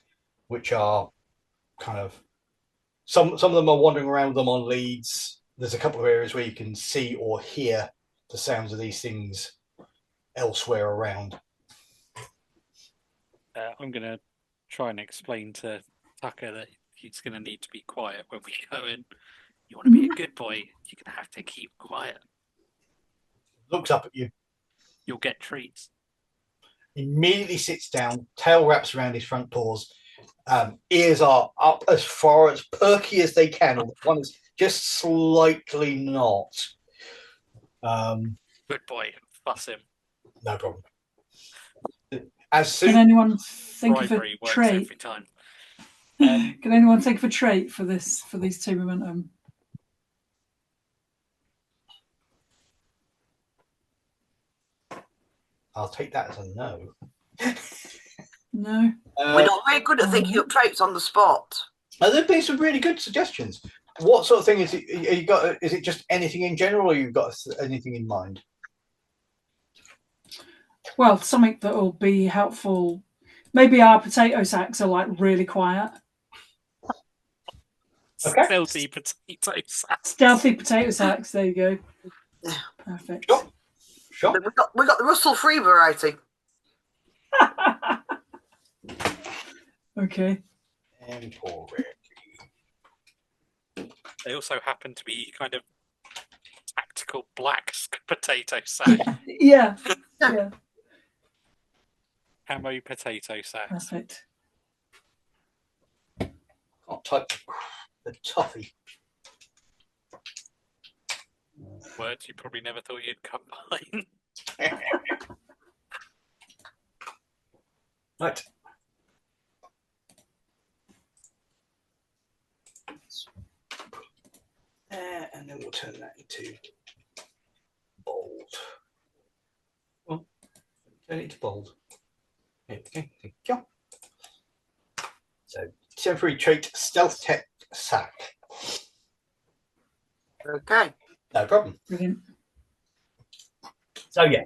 which are kind of some of them are wandering around them on leads. There's a couple of areas where you can see or hear the sounds of these things elsewhere around. I'm going to try and explain to Tucker that he's going to need to be quiet when we go in. You want to be a good boy, you're going to have to keep quiet. Looks up at you. You'll get treats. Immediately sits down, tail wraps around his front paws. Ears are up as far as perky as they can. One is just slightly not. Good boy, fuss him. No problem. As soon Can anyone think Bribery of a works trait? every time. Can anyone think of a trait for these two momentum? I'll take that as a no. No. We're not very good at thinking up traits on the spot. There've been some really good suggestions. What sort of thing is it? You got? Is it just anything in general, or you've got anything in mind? Well, something that will be helpful. Maybe our potato sacks are like really quiet. Okay. Stealthy potato sack. Stealthy potato sacks. There you go. Perfect. Sure. But we got the Russell Free variety. Okay. They also happen to be kind of tactical black potato sack. Yeah. Yeah. Camo potato sacks. Perfect. Can't type the toffee. Words you probably never thought you'd combine. Right. And then we'll turn that into bold. Well, turn it to bold. Okay, thank you. So, temporary trait, stealth tech sack. Okay. No problem. Brilliant. So yeah,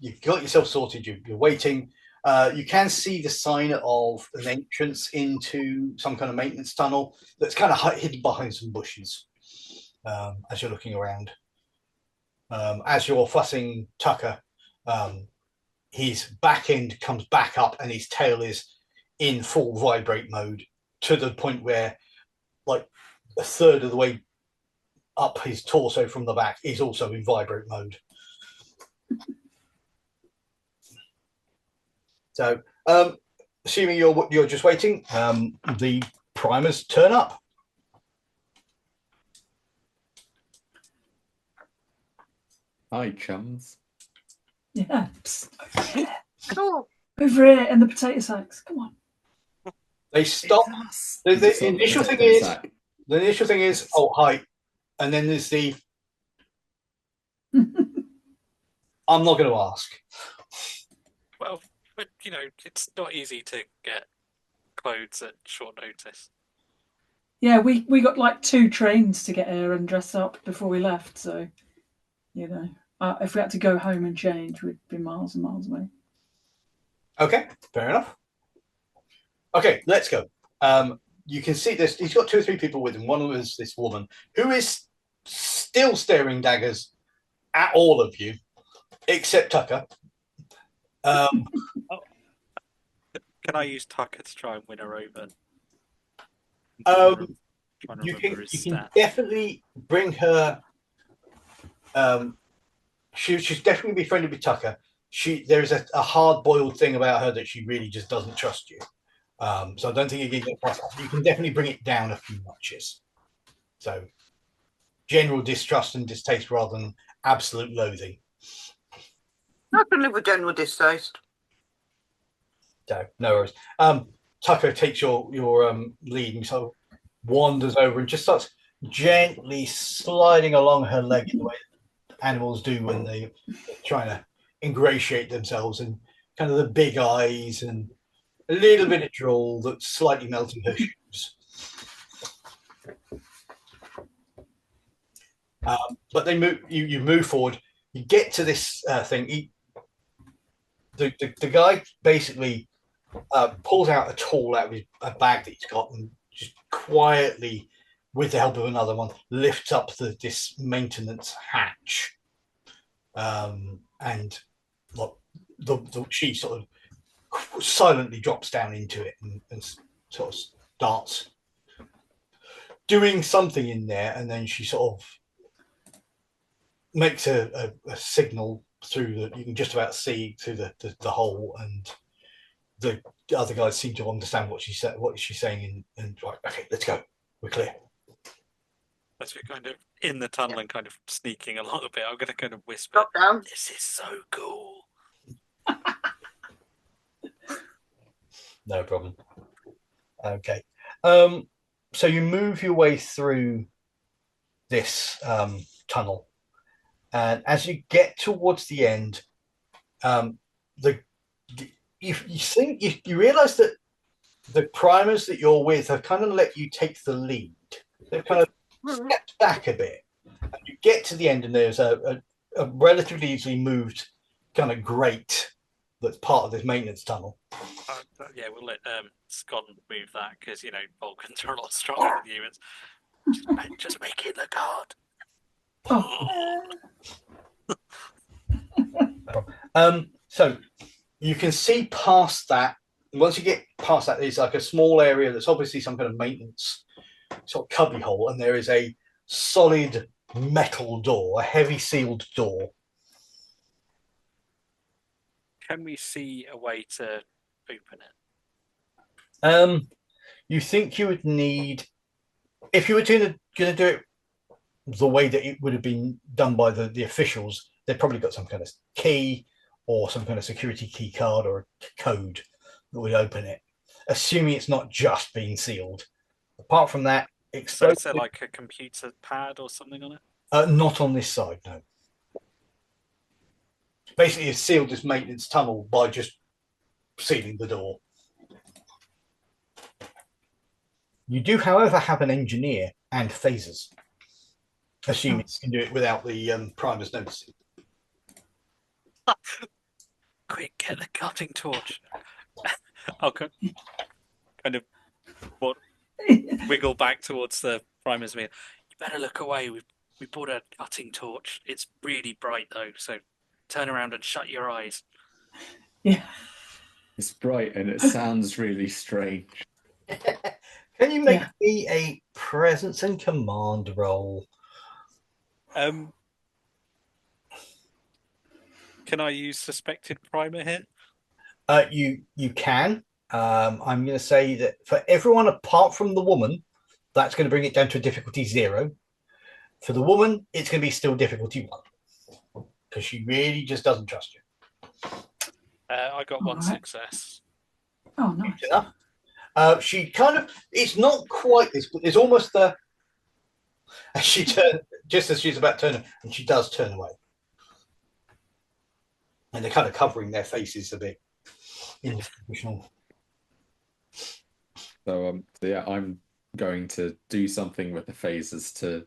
you've got yourself sorted. You're waiting. You can see the sign of an entrance into some kind of maintenance tunnel that's kind of hidden behind some bushes as you're looking around. As you're fussing Tucker, his back end comes back up and his tail is in full vibrate mode to the point where like a third of the way up his torso from the back is also in vibrate mode. So, assuming you're just waiting, the primers turn up. Hi, chums. Yeah. Psst. Cool. Over here in the potato sacks. Come on. They stop. The initial thing is, oh hi, and then there's the. I'm not going to ask. Well, but you know, it's not easy to get clothes at short notice. Yeah, we got like 2 trains to get here and dress up before we left. So, you know, if we had to go home and change, we'd be miles and miles away. Okay, fair enough. Okay, let's go. You can see this. He's got 2 or 3 people with him. One of them is this woman who is still staring daggers at all of you, except Tucker. Can I use Tucker to try and win her over? You can definitely bring her. She's definitely be friendly with Tucker. There's a hard-boiled thing about her that she really just doesn't trust you. So I don't think you can get past that. You can definitely bring it down a few notches. So general distrust and distaste rather than absolute loathing. I can live with general distaste. So no worries. Tucker takes your lead and sort of wanders over and just starts gently sliding along her leg in the way animals do when they're trying to ingratiate themselves, and kind of the big eyes and a little bit of drool that's slightly melting her shoes. But they move. You move forward. You get to this thing. The guy basically pulls out a tool out of a bag that he's got, and just quietly, with the help of another one, lifts up this maintenance hatch, and look, she sort of silently drops down into it and sort of starts doing something in there, and then she sort of makes a signal through that you can just about see through the hole, and the other guys seem to understand what she's saying, and right, okay, let's go, we're clear. As we're kind of in the tunnel and kind of sneaking a little bit, I'm going to kind of whisper, Drop down. "This is so cool." No problem. Okay. So you move your way through this tunnel, and as you get towards the end, you realise that the primers that you're with have kind of let you take the lead. They've kind of stepped back a bit, and you get to the end, and there's a relatively easily moved kind of grate that's part of this maintenance tunnel. Yeah, we'll let Scott move that because Vulcans are a lot stronger than humans. Just make it look hard. So you can see past that. Once you get past that, there's like a small area that's obviously some kind of maintenance sort of cubby hole, and there is a solid metal door, a heavy sealed door. Can we see a way to open it? You think you would need, if you were going to do it the way that it would have been done by the officials, they've probably got some kind of key or some kind of security key card or a code that would open it, assuming it's not just being sealed. Apart from that, so is there like a computer pad or something on it? Not on this side, no. Basically, it's sealed this maintenance tunnel by just sealing the door. You do, however, have an engineer and phasers, assuming you can do it without the primers noticing. Quick, get the cutting torch. Okay. Kind of wiggle back towards the primers. You better look away. We bought a cutting torch. It's really bright though, so turn around and shut your eyes. Yeah. It's bright and it sounds really strange. Can you make me a presence and command roll? Can I use suspected primer here? You can. I'm going to say that for everyone apart from the woman, that's going to bring it down to a difficulty 0. For the woman, it's going to be still difficulty 1 because she really just doesn't trust you. I got one success. Oh, nice. Enough. She kind of, it's not quite this, but it's almost the, as she turns, just as she's about to turn, and she does turn away. And they're kind of covering their faces a bit. So yeah, I'm going to do something with the phasers to,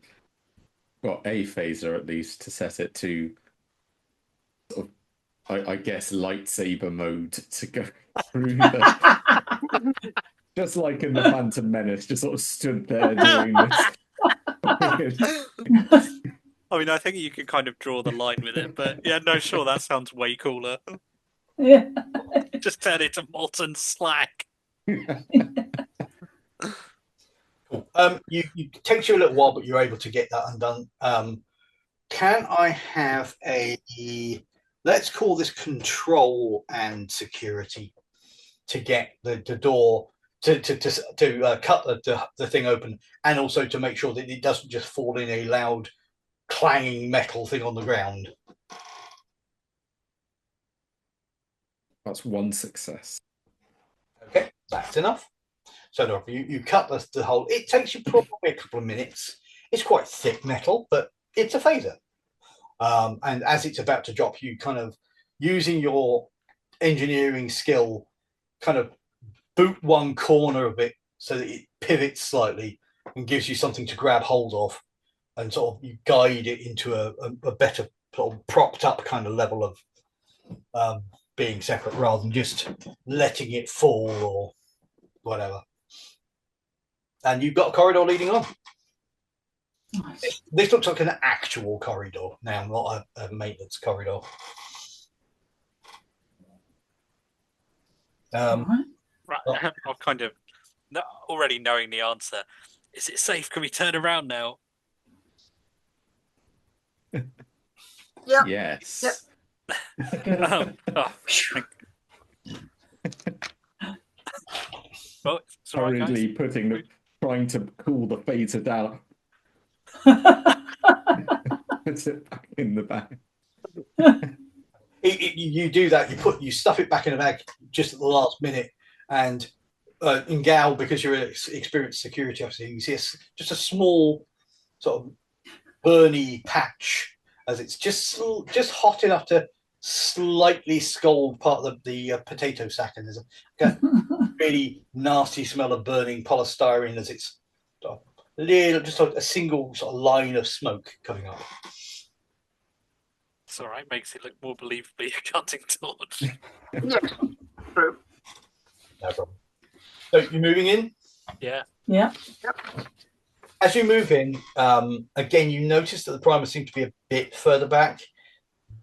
well, a phaser at least, to set it to sort of, I guess, lightsaber mode to go through the just like in the Phantom Menace, just sort of stood there doing this. I mean, I think you can kind of draw the line with it, but yeah, no, sure, that sounds way cooler. Yeah. Just turn it to molten slag. Cool. It takes you a little while, but you're able to get that undone. Can I have let's call this control and security to get the door to cut the thing open, and also to make sure that it doesn't just fall in a loud clanging metal thing on the ground. That's one success. Okay, that That's enough. So you cut the hole. It takes you probably a couple of minutes. It's quite thick metal, but it's a phaser. And as it's about to drop, you kind of using your engineering skill, kind of boot one corner of it so that it pivots slightly and gives you something to grab hold of, and sort of you guide it into a better sort of propped up kind of level of being separate rather than just letting it fall or whatever. And you've got a corridor leading on. Nice. This looks like an actual corridor now, not a maintenance corridor. All right. Right, I'm kind of already knowing the answer. Is it safe? Can we turn around now? Yeah. Yes. Good. Oh, well, it's all right, guys. Hurriedly trying to cool the phaser down. Put it back in the bag. You do that. You stuff it back in a bag just at the last minute, and in Gal, because you're an experienced security officer, you see just a small sort of burny patch as it's just hot enough to slightly scald part of the potato sack, and there's a really nasty smell of burning polystyrene as it's just a single sort of line of smoke coming up. It's all right. Makes it look more believably a cutting torch. Yeah. True. No problem. So you're moving in. Yeah. Yeah. As you move in, again, you notice that the primer seems to be a bit further back.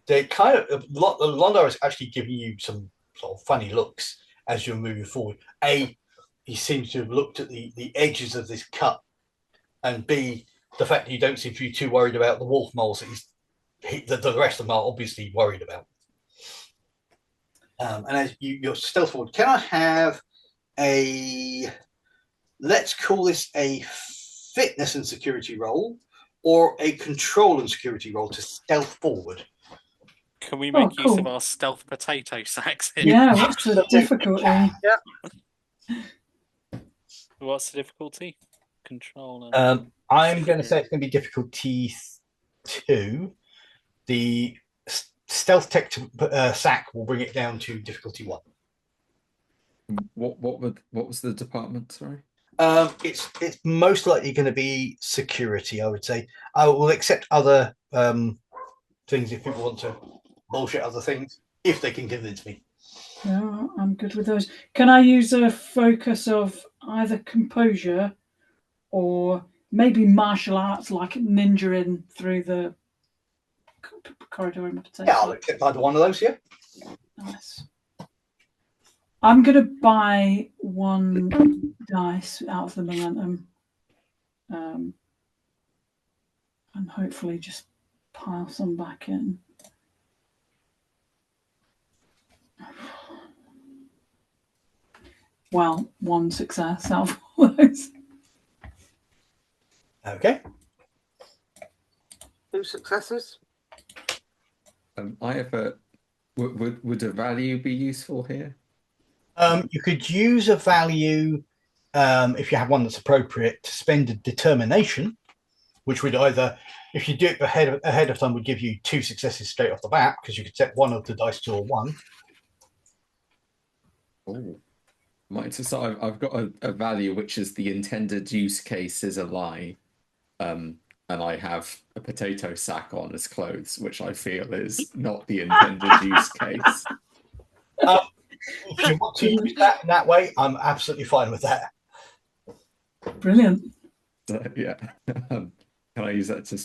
They kind of Londar is actually giving you some sort of funny looks as you're moving forward. A, he seems to have looked at the edges of this cut, and B, the fact that you don't seem to be too worried about the wolf moles that the rest of them are obviously worried about. And as you're stealth forward, can I have let's call this a fitness and security roll, or a control and security roll to stealth forward? Can we make use cool. of our stealth potato sacks here? Yeah. What's the difficulty? What's the difficulty? Control and I'm going to say it's going to be difficulty 2. The stealth tech sack will bring it down to difficulty 1. What was the department? Sorry. It's most likely going to be security, I would say. I will accept other things if people want to bullshit other things, if they can convince me. Yeah, I'm good with those. Can I use a focus of either composure or maybe martial arts, like ninja-ing through the corridor in the potato? Yeah, I'll accept either one of those, yeah. Nice. I'm going to buy 1 dice out of the momentum, and hopefully just pile some back in. Well, 1 success out of all those. Okay. 2 successes. I have a. Would a value be useful here? You could use a value, if you have one that's appropriate, to spend a determination, which would either, if you do it ahead of time, would give you 2 successes straight off the bat, because you could set one of the dice to a 1. Oh, so I've got a value which is the intended use case is a lie, and I have a potato sack on as clothes, which I feel is not the intended use case. If you want to use that in that way, I'm absolutely fine with that. Brilliant. Yeah. Can I use that to?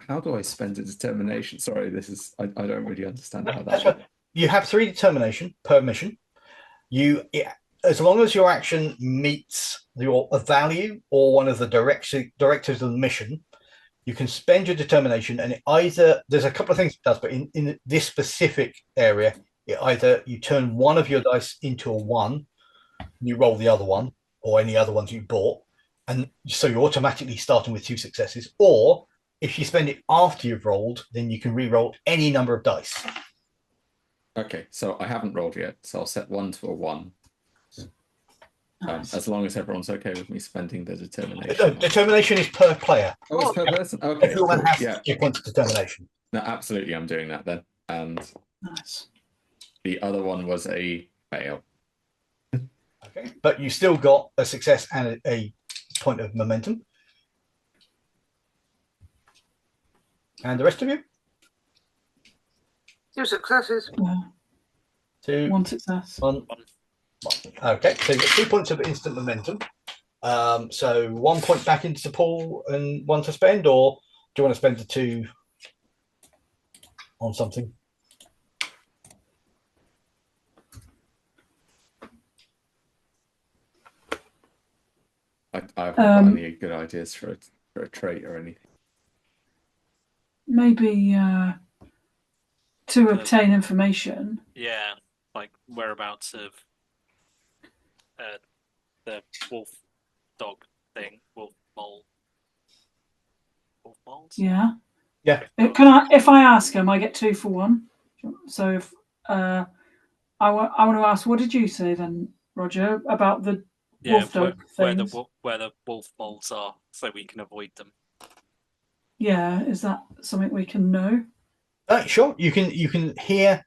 How do I spend a determination? Sorry, I don't really understand how that works. You have 3 determination per mission. As long as your action meets a value or one of the directives of the mission, you can spend your determination, and there's a couple of things it does, but in this specific area, either you turn one of your dice into a 1, you roll the other one, or any other ones you bought, and so you're automatically starting with 2 successes, or if you spend it after you've rolled, then you can re-roll any number of dice. Okay, so I haven't rolled yet, so I'll set 1 to a 1. Nice. As long as everyone's okay with me spending the determination. Determination is per player. Oh, it's per person. Okay, Everyone cool. has Yeah. 2 points of determination. No, absolutely, I'm doing that then. And Nice. the other one was a fail. Okay, but you still got a success and a point of momentum. And the rest of you? 2 successes. Yeah. 2, One success. 1. Okay, so you've got 2 points of instant momentum. So 1 point back into Paul and 1 to spend, or do you want to spend the 2 on something? I haven't got any good ideas for a trait or anything. Maybe to obtain information. Yeah, like whereabouts of the wolf dog thing, wolf moles. Yeah. Yeah. If I ask him, I get 2 for 1. So if I want to ask, what did you say then, Roger, about the wolf dog where things? where the wolf moles are, so we can avoid them. Yeah, is that something we can know? Sure. You can hear,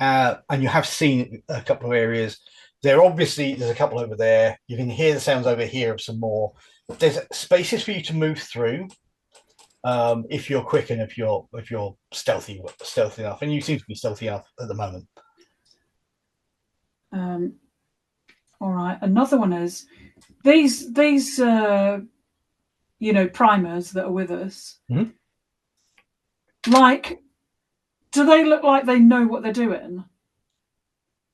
and you have seen a couple of areas. There's a couple over there. You can hear the sounds over here of some more. There's spaces for you to move through, if you're quick and if you're stealthy enough, and you seem to be stealthy enough at the moment. All right. Another one is these primers that are with us. Mm-hmm. Like, do they look like they know what they're doing?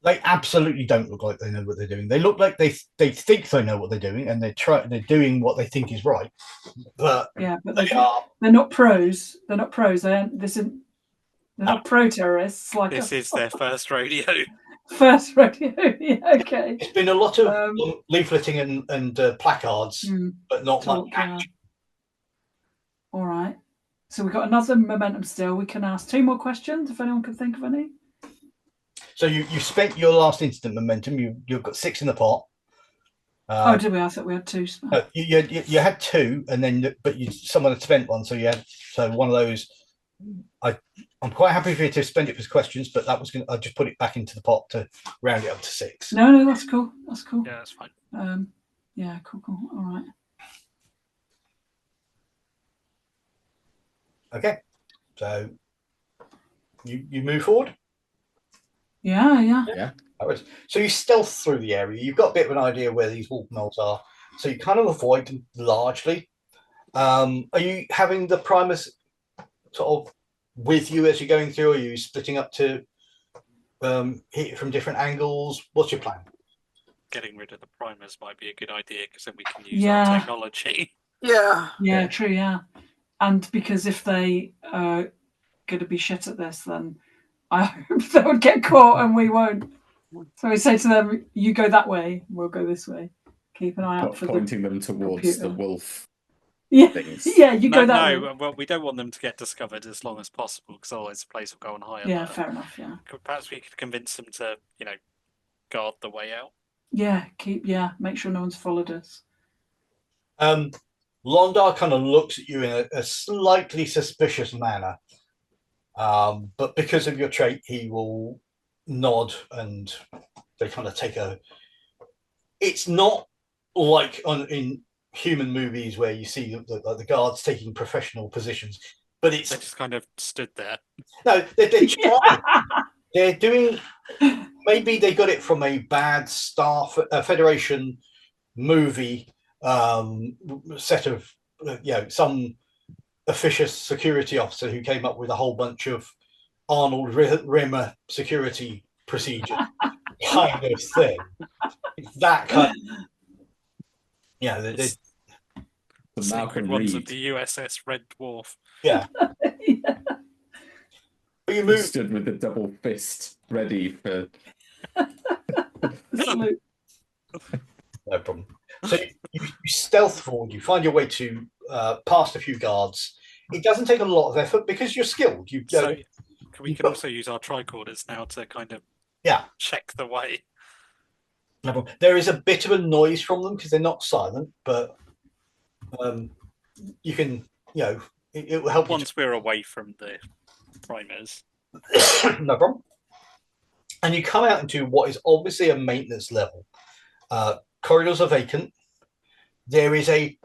They absolutely don't look like they know what they're doing. They look like they think they know what they're doing, and they're doing what they think is right. But Yeah, but they're not pros. They're not pros. They're not pro terrorists. Like this is their first rodeo. First rodeo. Yeah, okay. It's been a lot of leafleting and placards, but not much action. All right. So we've got another momentum still. We can ask 2 more questions if anyone can think of any. So you spent your last instant momentum. You've got 6 in the pot. Did we? I thought we had 2. You had 2, and then someone had spent 1, so one of those. I'm quite happy for you to spend it for questions, but that was I just put it back into the pot to round it up to 6. No, that's cool. That's cool. Yeah, that's fine. Yeah, cool. All right. Okay, so you move forward. Yeah. So you stealth through the area. You've got a bit of an idea where these wolf moles are, so you kind of avoid them largely. Are you having the primers sort of with you as you're going through? Or are you splitting up to hit it from different angles? What's your plan? Getting rid of the primers might be a good idea because then we can use our technology. Yeah, true. Yeah, and because if they are going to be shit at this, then I hope they would get caught and we won't. So we say to them, "You go that way, we'll go this way. Keep an eye out for pointing them towards the wolf." Yeah, things. Yeah, you go that way. No, well, we don't want them to get discovered as long as possible because otherwise the place will go on high alert. Yeah, fair enough. Yeah. Perhaps we could convince them to, guard the way out. Yeah, make sure no one's followed us. Londar kind of looks at you in a slightly suspicious manner, but because of your trait, he will nod, and they kind of take a. It's not like in human movies where you see the guards taking professional positions, but they just kind of stood there. No, they're trying. They're doing. Maybe they got it from a bad Federation movie set of some officious security officer who came up with a whole bunch of Arnold Rimmer security procedure kind of thing. It's that kind of, the Malcolm ones Reed of the USS Red Dwarf. Yeah. But you move stood with the double fist ready for. Salute. No problem. So you stealth forward. You find your way to past a few guards. It doesn't take a lot of effort because you're skilled. We can also use our tricorders now to kind of check the way. No problem. There is a bit of a noise from them because they're not silent, but you can, it will help Once we're away from the primers. No problem. And you come out into what is obviously a maintenance level. Corridors are vacant. There is a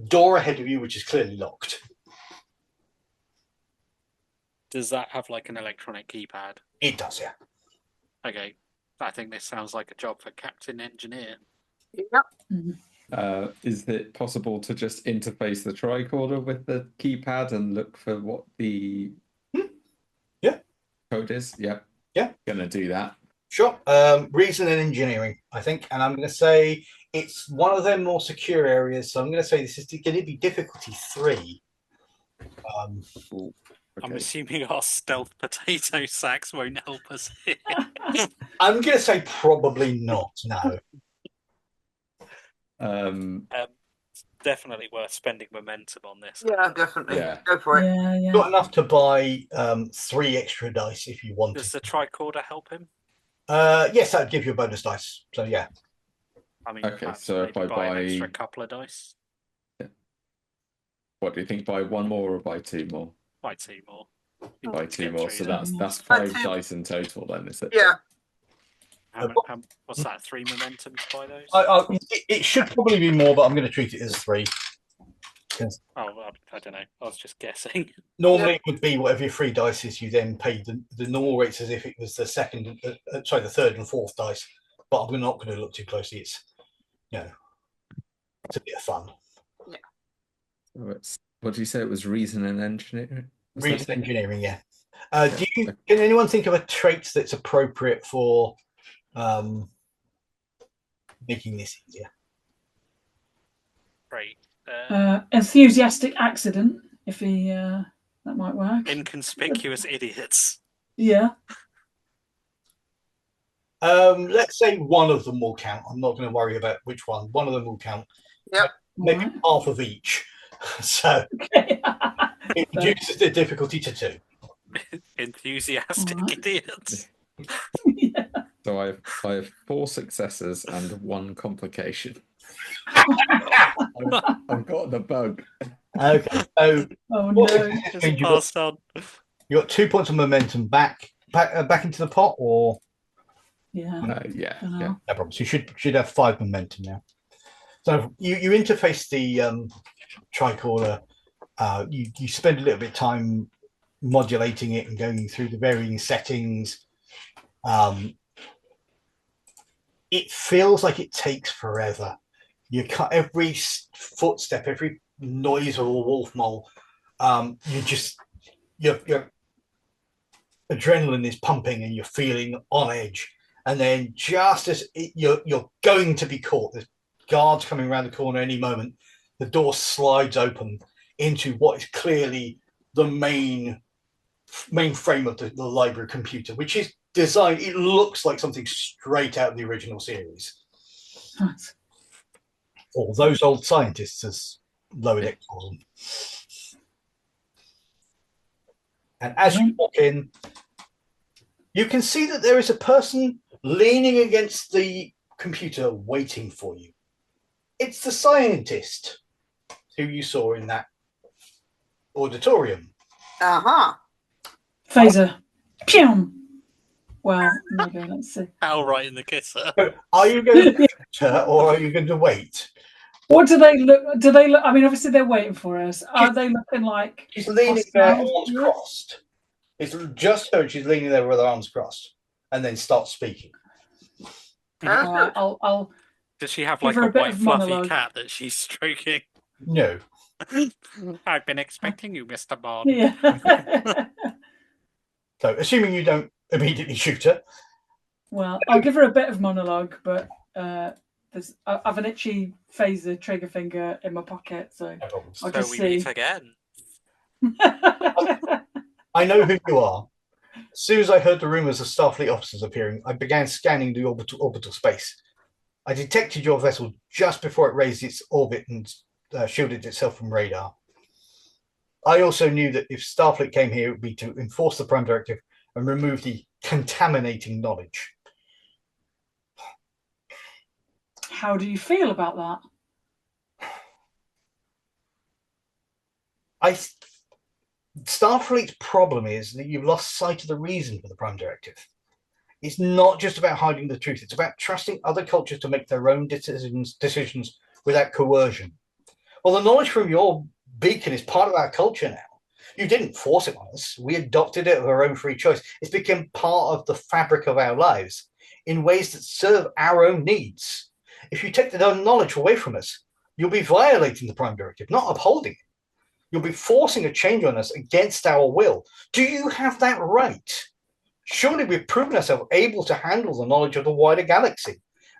door ahead of you which is clearly locked. Does that have like an electronic keypad? It does, yeah. Okay. I think this sounds like a job for Captain Engineer. Yep. Is it possible to just interface the tricorder with the keypad and look for what the Yeah. code is? Yep. Yeah. Gonna do that. Sure. Reason and engineering, I think. And I'm going to say it's one of their more secure areas. So I'm going to say this is going to be difficulty 3. I'm Okay. assuming our stealth potato sacks won't help us here. I'm going to say probably not. No. Definitely worth spending momentum on this. Yeah, definitely. Yeah. Go for it. Yeah. Got enough to buy 3 extra dice if you wanted. Does the tricorder help him? Yes, that would give you a bonus dice. So yeah. I mean, Okay, perhaps so if maybe I buy an buy- extra couple of dice. What do you think? Buy 1 more or buy 2 more? Buy 2 more. Buy 2 more. So dice. that's Buy 5 2. dice in total, then, is it? Yeah. What's that? 3 momentum to buy those? It should probably be more, but I'm going to treat it as 3. I don't know. I was just guessing. Normally, it would be whatever your 3 dice is. You then pay the normal rates as if it was the the 3rd and 4th dice. But I'm not going to look too closely. It's it's a bit of fun. So it's, what do you say? It was reason and engineering. Reason engineering, yeah. Can anyone think of a trait that's appropriate for making this easier? Great. Enthusiastic accident, if he that might work. Inconspicuous idiots. Yeah. Let's say one of them will count. I'm not going to worry about which one. One of them will count. Yep. Maybe Right. half of each. So Okay. it reduces the difficulty to 2. Enthusiastic Alright. idiots. Yeah. So I have 4 successes and 1 complication. I've got the bug. Okay. So Oh what no. successes Just means passed on. you got 2 points of momentum back into the pot, or Yeah. Yeah. Dunno. Yeah. no problem. So you should have 5 momentum now. So you interface the tricorder. You spend a little bit of time modulating it and going through the varying settings. It feels like it takes forever. You cut every footstep, every noise of a wolf mole. Your adrenaline is pumping and you're feeling on edge. And then just as you're going to be caught, there's guards coming around the corner any moment. The door slides open into what is clearly the main frame of the library computer, which is designed. It looks like something straight out of the original series, Nice. or those old scientists, as Lower Deck calls them. And as you walk in, you can see that there is a person leaning against the computer waiting for you. It's the scientist who you saw in that auditorium. Uh-huh. Phaser. Pew! Well, maybe let's see. Outright in the kisser. So are you going to shoot her or are you going to wait? What do they look? Do they look? I mean, obviously they're waiting for us. Are they looking like? She's leaning there, Hostile, arms yeah. crossed. It's just her. She's leaning there with her arms crossed, and then starts speaking. Right, I'll Does she have Give like her a a bit white of fluffy monologue. cat that she's stroking? No. I've been expecting you, Mr. Bond. yeah. So, assuming you don't immediately shoot her, Well, I'll give her a bit of monologue, but I have an itchy phaser trigger finger in my pocket, so no problem. I'll So just we see. meet again. I know who you are. As soon as I heard the rumors of Starfleet officers appearing, I began scanning the orbital space. I detected your vessel just before it raised its orbit and shielded itself from radar. I also knew that if Starfleet came here, it would be to enforce the Prime Directive and remove the contaminating knowledge. How do you feel about that? Starfleet's problem is that you've lost sight of the reason for the Prime Directive. It's not just about hiding the truth. It's about trusting other cultures to make their own decisions without coercion. Well, the knowledge from your beacon is part of our culture now. You didn't force it on us. We adopted it of our own free choice. It's become part of the fabric of our lives in ways that serve our own needs. If you take the knowledge away from us, you'll be violating the Prime Directive, not upholding it. You'll be forcing a change on us against our will. Do you have that right? Surely we've proven ourselves able to handle the knowledge of the wider galaxy.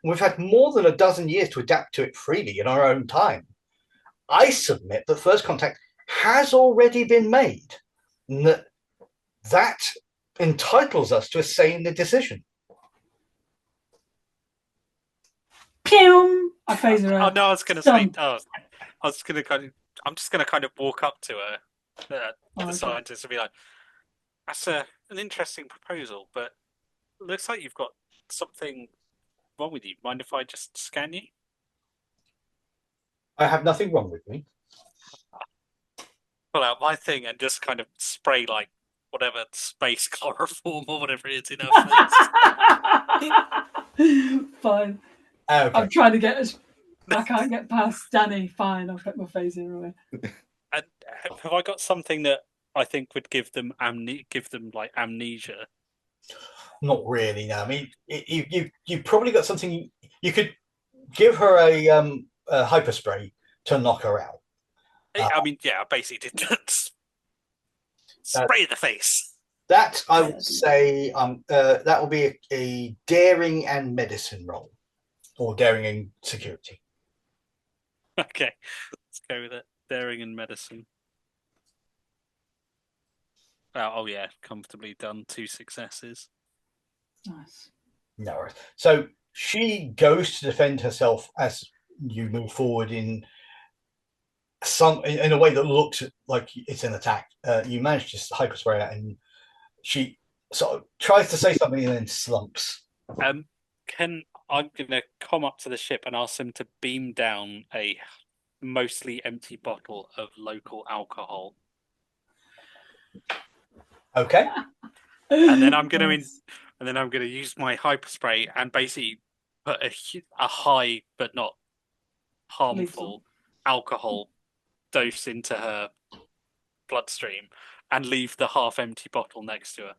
And we've had more than a dozen years to adapt to it freely in our own time. I submit that first contact has already been made, and that entitles us to a say in the decision. Pew! I phase her Oh out. no, I was going to say. Done. I was going to I'm just going to kind of walk up to her, to Okay. the scientist, and be like, "That's an interesting proposal, but it looks like you've got something wrong with you. Mind if I just scan you?" I have nothing wrong with me. Pull out my thing and just kind of spray like whatever space chloroform or whatever it is in her face. Fine. Okay. I'm trying to get us. I can't get past Danny. Fine, I'll put my phaser away. And have I got something that I think would give them like amnesia? Not really. No, I mean, you probably got something. You could give her a hyperspray to knock her out. I mean, yeah, I basically did spray the face. That I would say that will be a daring and medicine roll, or daring and security. Okay, let's go with it. Daring and medicine. Oh yeah, comfortably done. 2 successes. Nice. No worries. So she goes to defend herself as you move forward in a way that looks like it's an attack. You manage to hyperspray her, and she sort of tries to say something and then slumps. I'm gonna come up to the ship and ask them to beam down a mostly empty bottle of local alcohol, Okay. and then I'm gonna Nice. use my hyperspray and basically put a high but not harmful Lethal. alcohol dose into her bloodstream and leave the half-empty bottle next to her.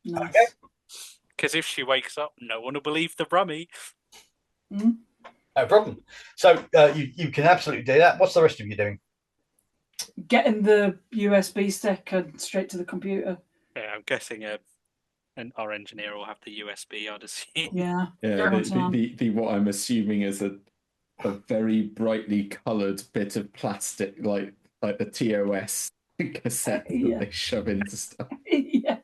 Nice. Okay. Because if she wakes up, no one will believe the rummy. Mm. No problem. So you can absolutely do that. What's the rest of you doing? Getting the USB stick and straight to the computer. Yeah, I'm guessing our engineer will have the USB, I'd assume. Yeah. Yeah, What's on? the what I'm assuming is a very brightly coloured bit of plastic, like the TOS cassette Yeah. that they shove into stuff. Yeah.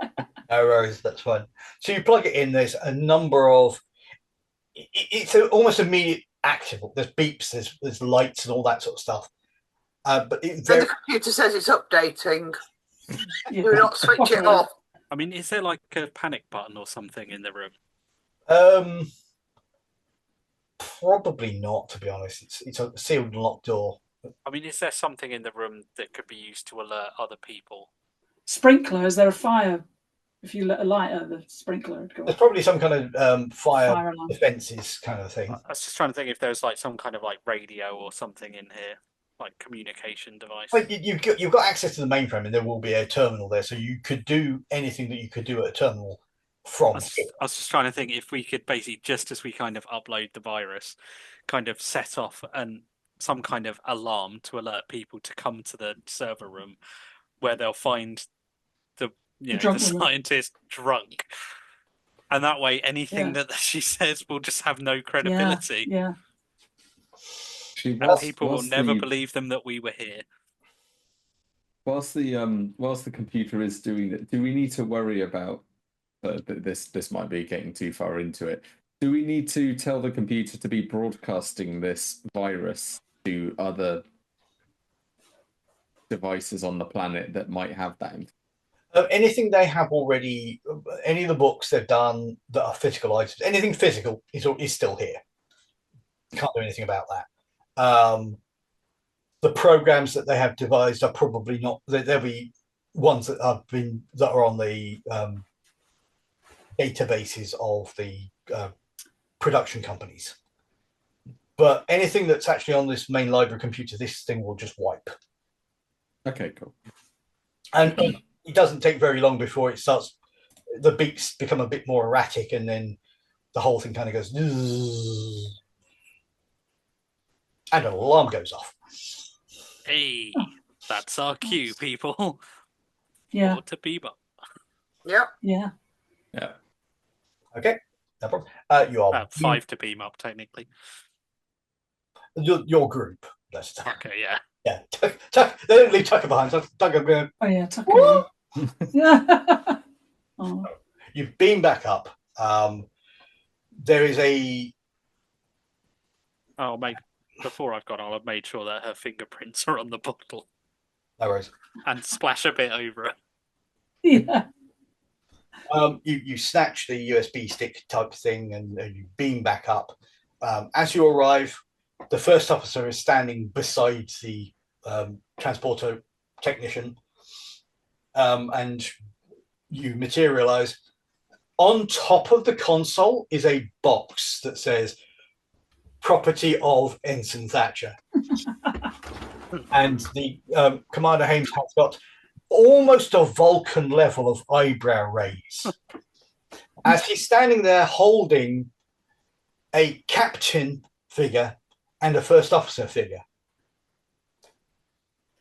No worries, that's fine. So you plug it in. There's a number of. It's almost immediate active. There's beeps, there's lights, and all that sort of stuff. But And the computer says it's updating. Yeah. Do not switch it off. I mean, is there like a panic button or something in the room? Probably not, to be honest. It's a sealed and locked door. I mean, is there something in the room that could be used to alert other people? Sprinkler, is there a fire? If you lit a lighter, the sprinkler would go There's off. probably some kind of fire Fire alarm. defenses kind of thing. I was just trying to think if there was like some kind of like radio or something in here, like communication device. But you've got access to the mainframe, and there will be a terminal there, so you could do anything that you could do at a terminal from. I was just trying to think if we could basically, just as we kind of upload the virus, kind of set off some kind of alarm to alert people to come to the server room where they'll find the drunk the woman. scientist drunk. And that way anything Yeah. that she says will just have no credibility. Yeah. And people will never believe them that we were here. Whilst the computer is doing it, do we need to worry about this might be getting too far into it. Do we need to tell the computer to be broadcasting this virus to other devices on the planet that might have that information? Anything they have already, any of the books they've done that are physical items, anything physical is still here. Can't do anything about that. The programs that they have devised are probably not. There'll be ones that are on the databases of the production companies. But anything that's actually on this main library computer, this thing will just wipe. Okay, cool. And it doesn't take very long before it starts. The beats become a bit more erratic, and then the whole thing kind of goes, and an alarm goes off. Hey, that's our cue, people. Yeah. Or to bebop. Yep. Yeah. Yeah. Okay, no problem. You are 5 to beam up, technically. your group. That's Okay, yeah. yeah. Tuck, they don't leave Tucker behind. So Tucker going. Oh yeah, Tucker. Yeah. Oh. You've been back up. There is a. Oh, mate. Before I've gone, I'll have made sure that her fingerprints are on the bottle No worries. and splash a bit over it. Yeah. You snatch the USB stick type thing and you beam back up. As you arrive, the first officer is standing beside the transporter technician, and you materialize. On top of the console is a box that says property of Ensign Thatcher. And the Commander Hames has got almost a Vulcan level of eyebrow raise as he's standing there holding a captain figure and a first officer figure.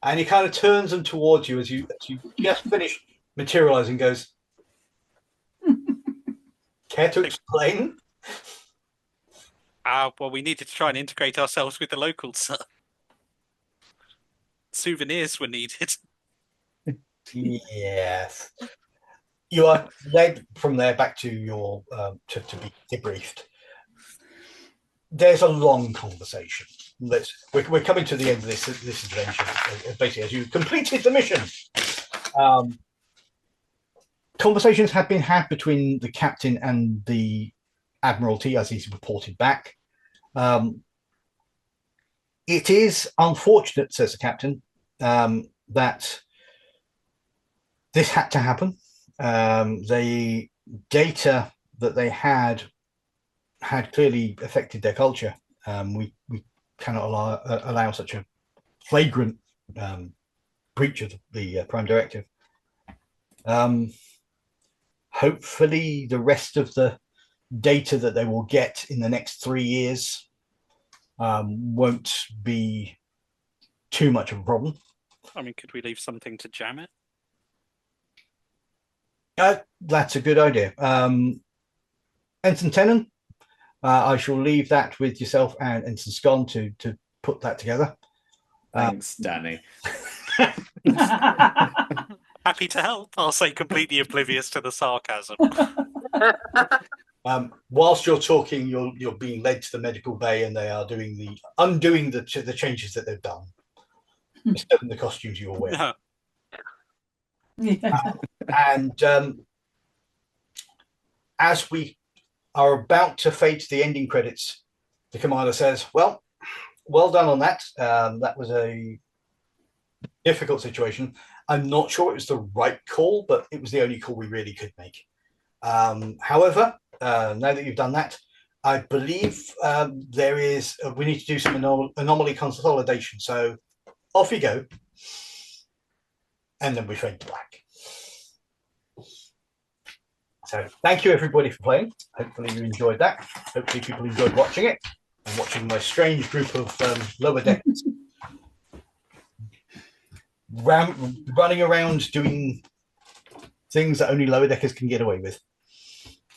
And he kind of turns them towards you as you just finish materializing, goes, care to explain? Well, we needed to try and integrate ourselves with the locals, sir. Souvenirs were needed. Yes. You are led from there back to your to be debriefed. There's a long conversation. We're coming to the end of this adventure. Basically, as you completed the mission, conversations have been had between the captain and the Admiralty as he's reported back. It is unfortunate, says the captain, that this had to happen. The data that they had clearly affected their culture. We cannot allow such a flagrant breach of the Prime Directive. Hopefully, the rest of the data that they will get in the next 3 years won't be too much of a problem. I mean, could we leave something to jam it? That's a good idea. Ensign Tennant, I shall leave that with yourself and Ensign Scone to put that together. Thanks, Danny. Happy to help. I'll say completely oblivious to the sarcasm. Whilst you're talking, you're being led to the medical bay, and they are undoing the changes that they've done. Instead of the costumes you all wear. No. Yeah. And as we are about to fade to the ending credits, the commander says, well done on that. That was a difficult situation. I'm not sure it was the right call, but it was the only call we really could make. However, now that you've done that, I believe we need to do some anomaly consolidation. So off you go. And then we fade to black. So thank you everybody for playing. Hopefully you enjoyed that. Hopefully people enjoyed watching it and watching my strange group of lower deckers running around doing things that only lower deckers can get away with.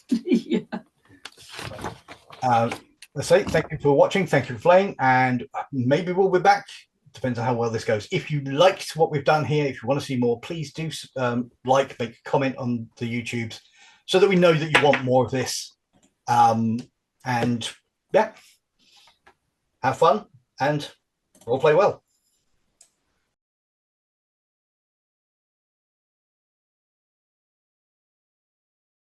Yeah. Let's say thank you for watching, thank you for playing, and maybe we'll be back. Depends on how well this goes. If you liked what we've done here, if you want to see more, please do make a comment on the YouTubes so that we know that you want more of this. And yeah, have fun and all play well.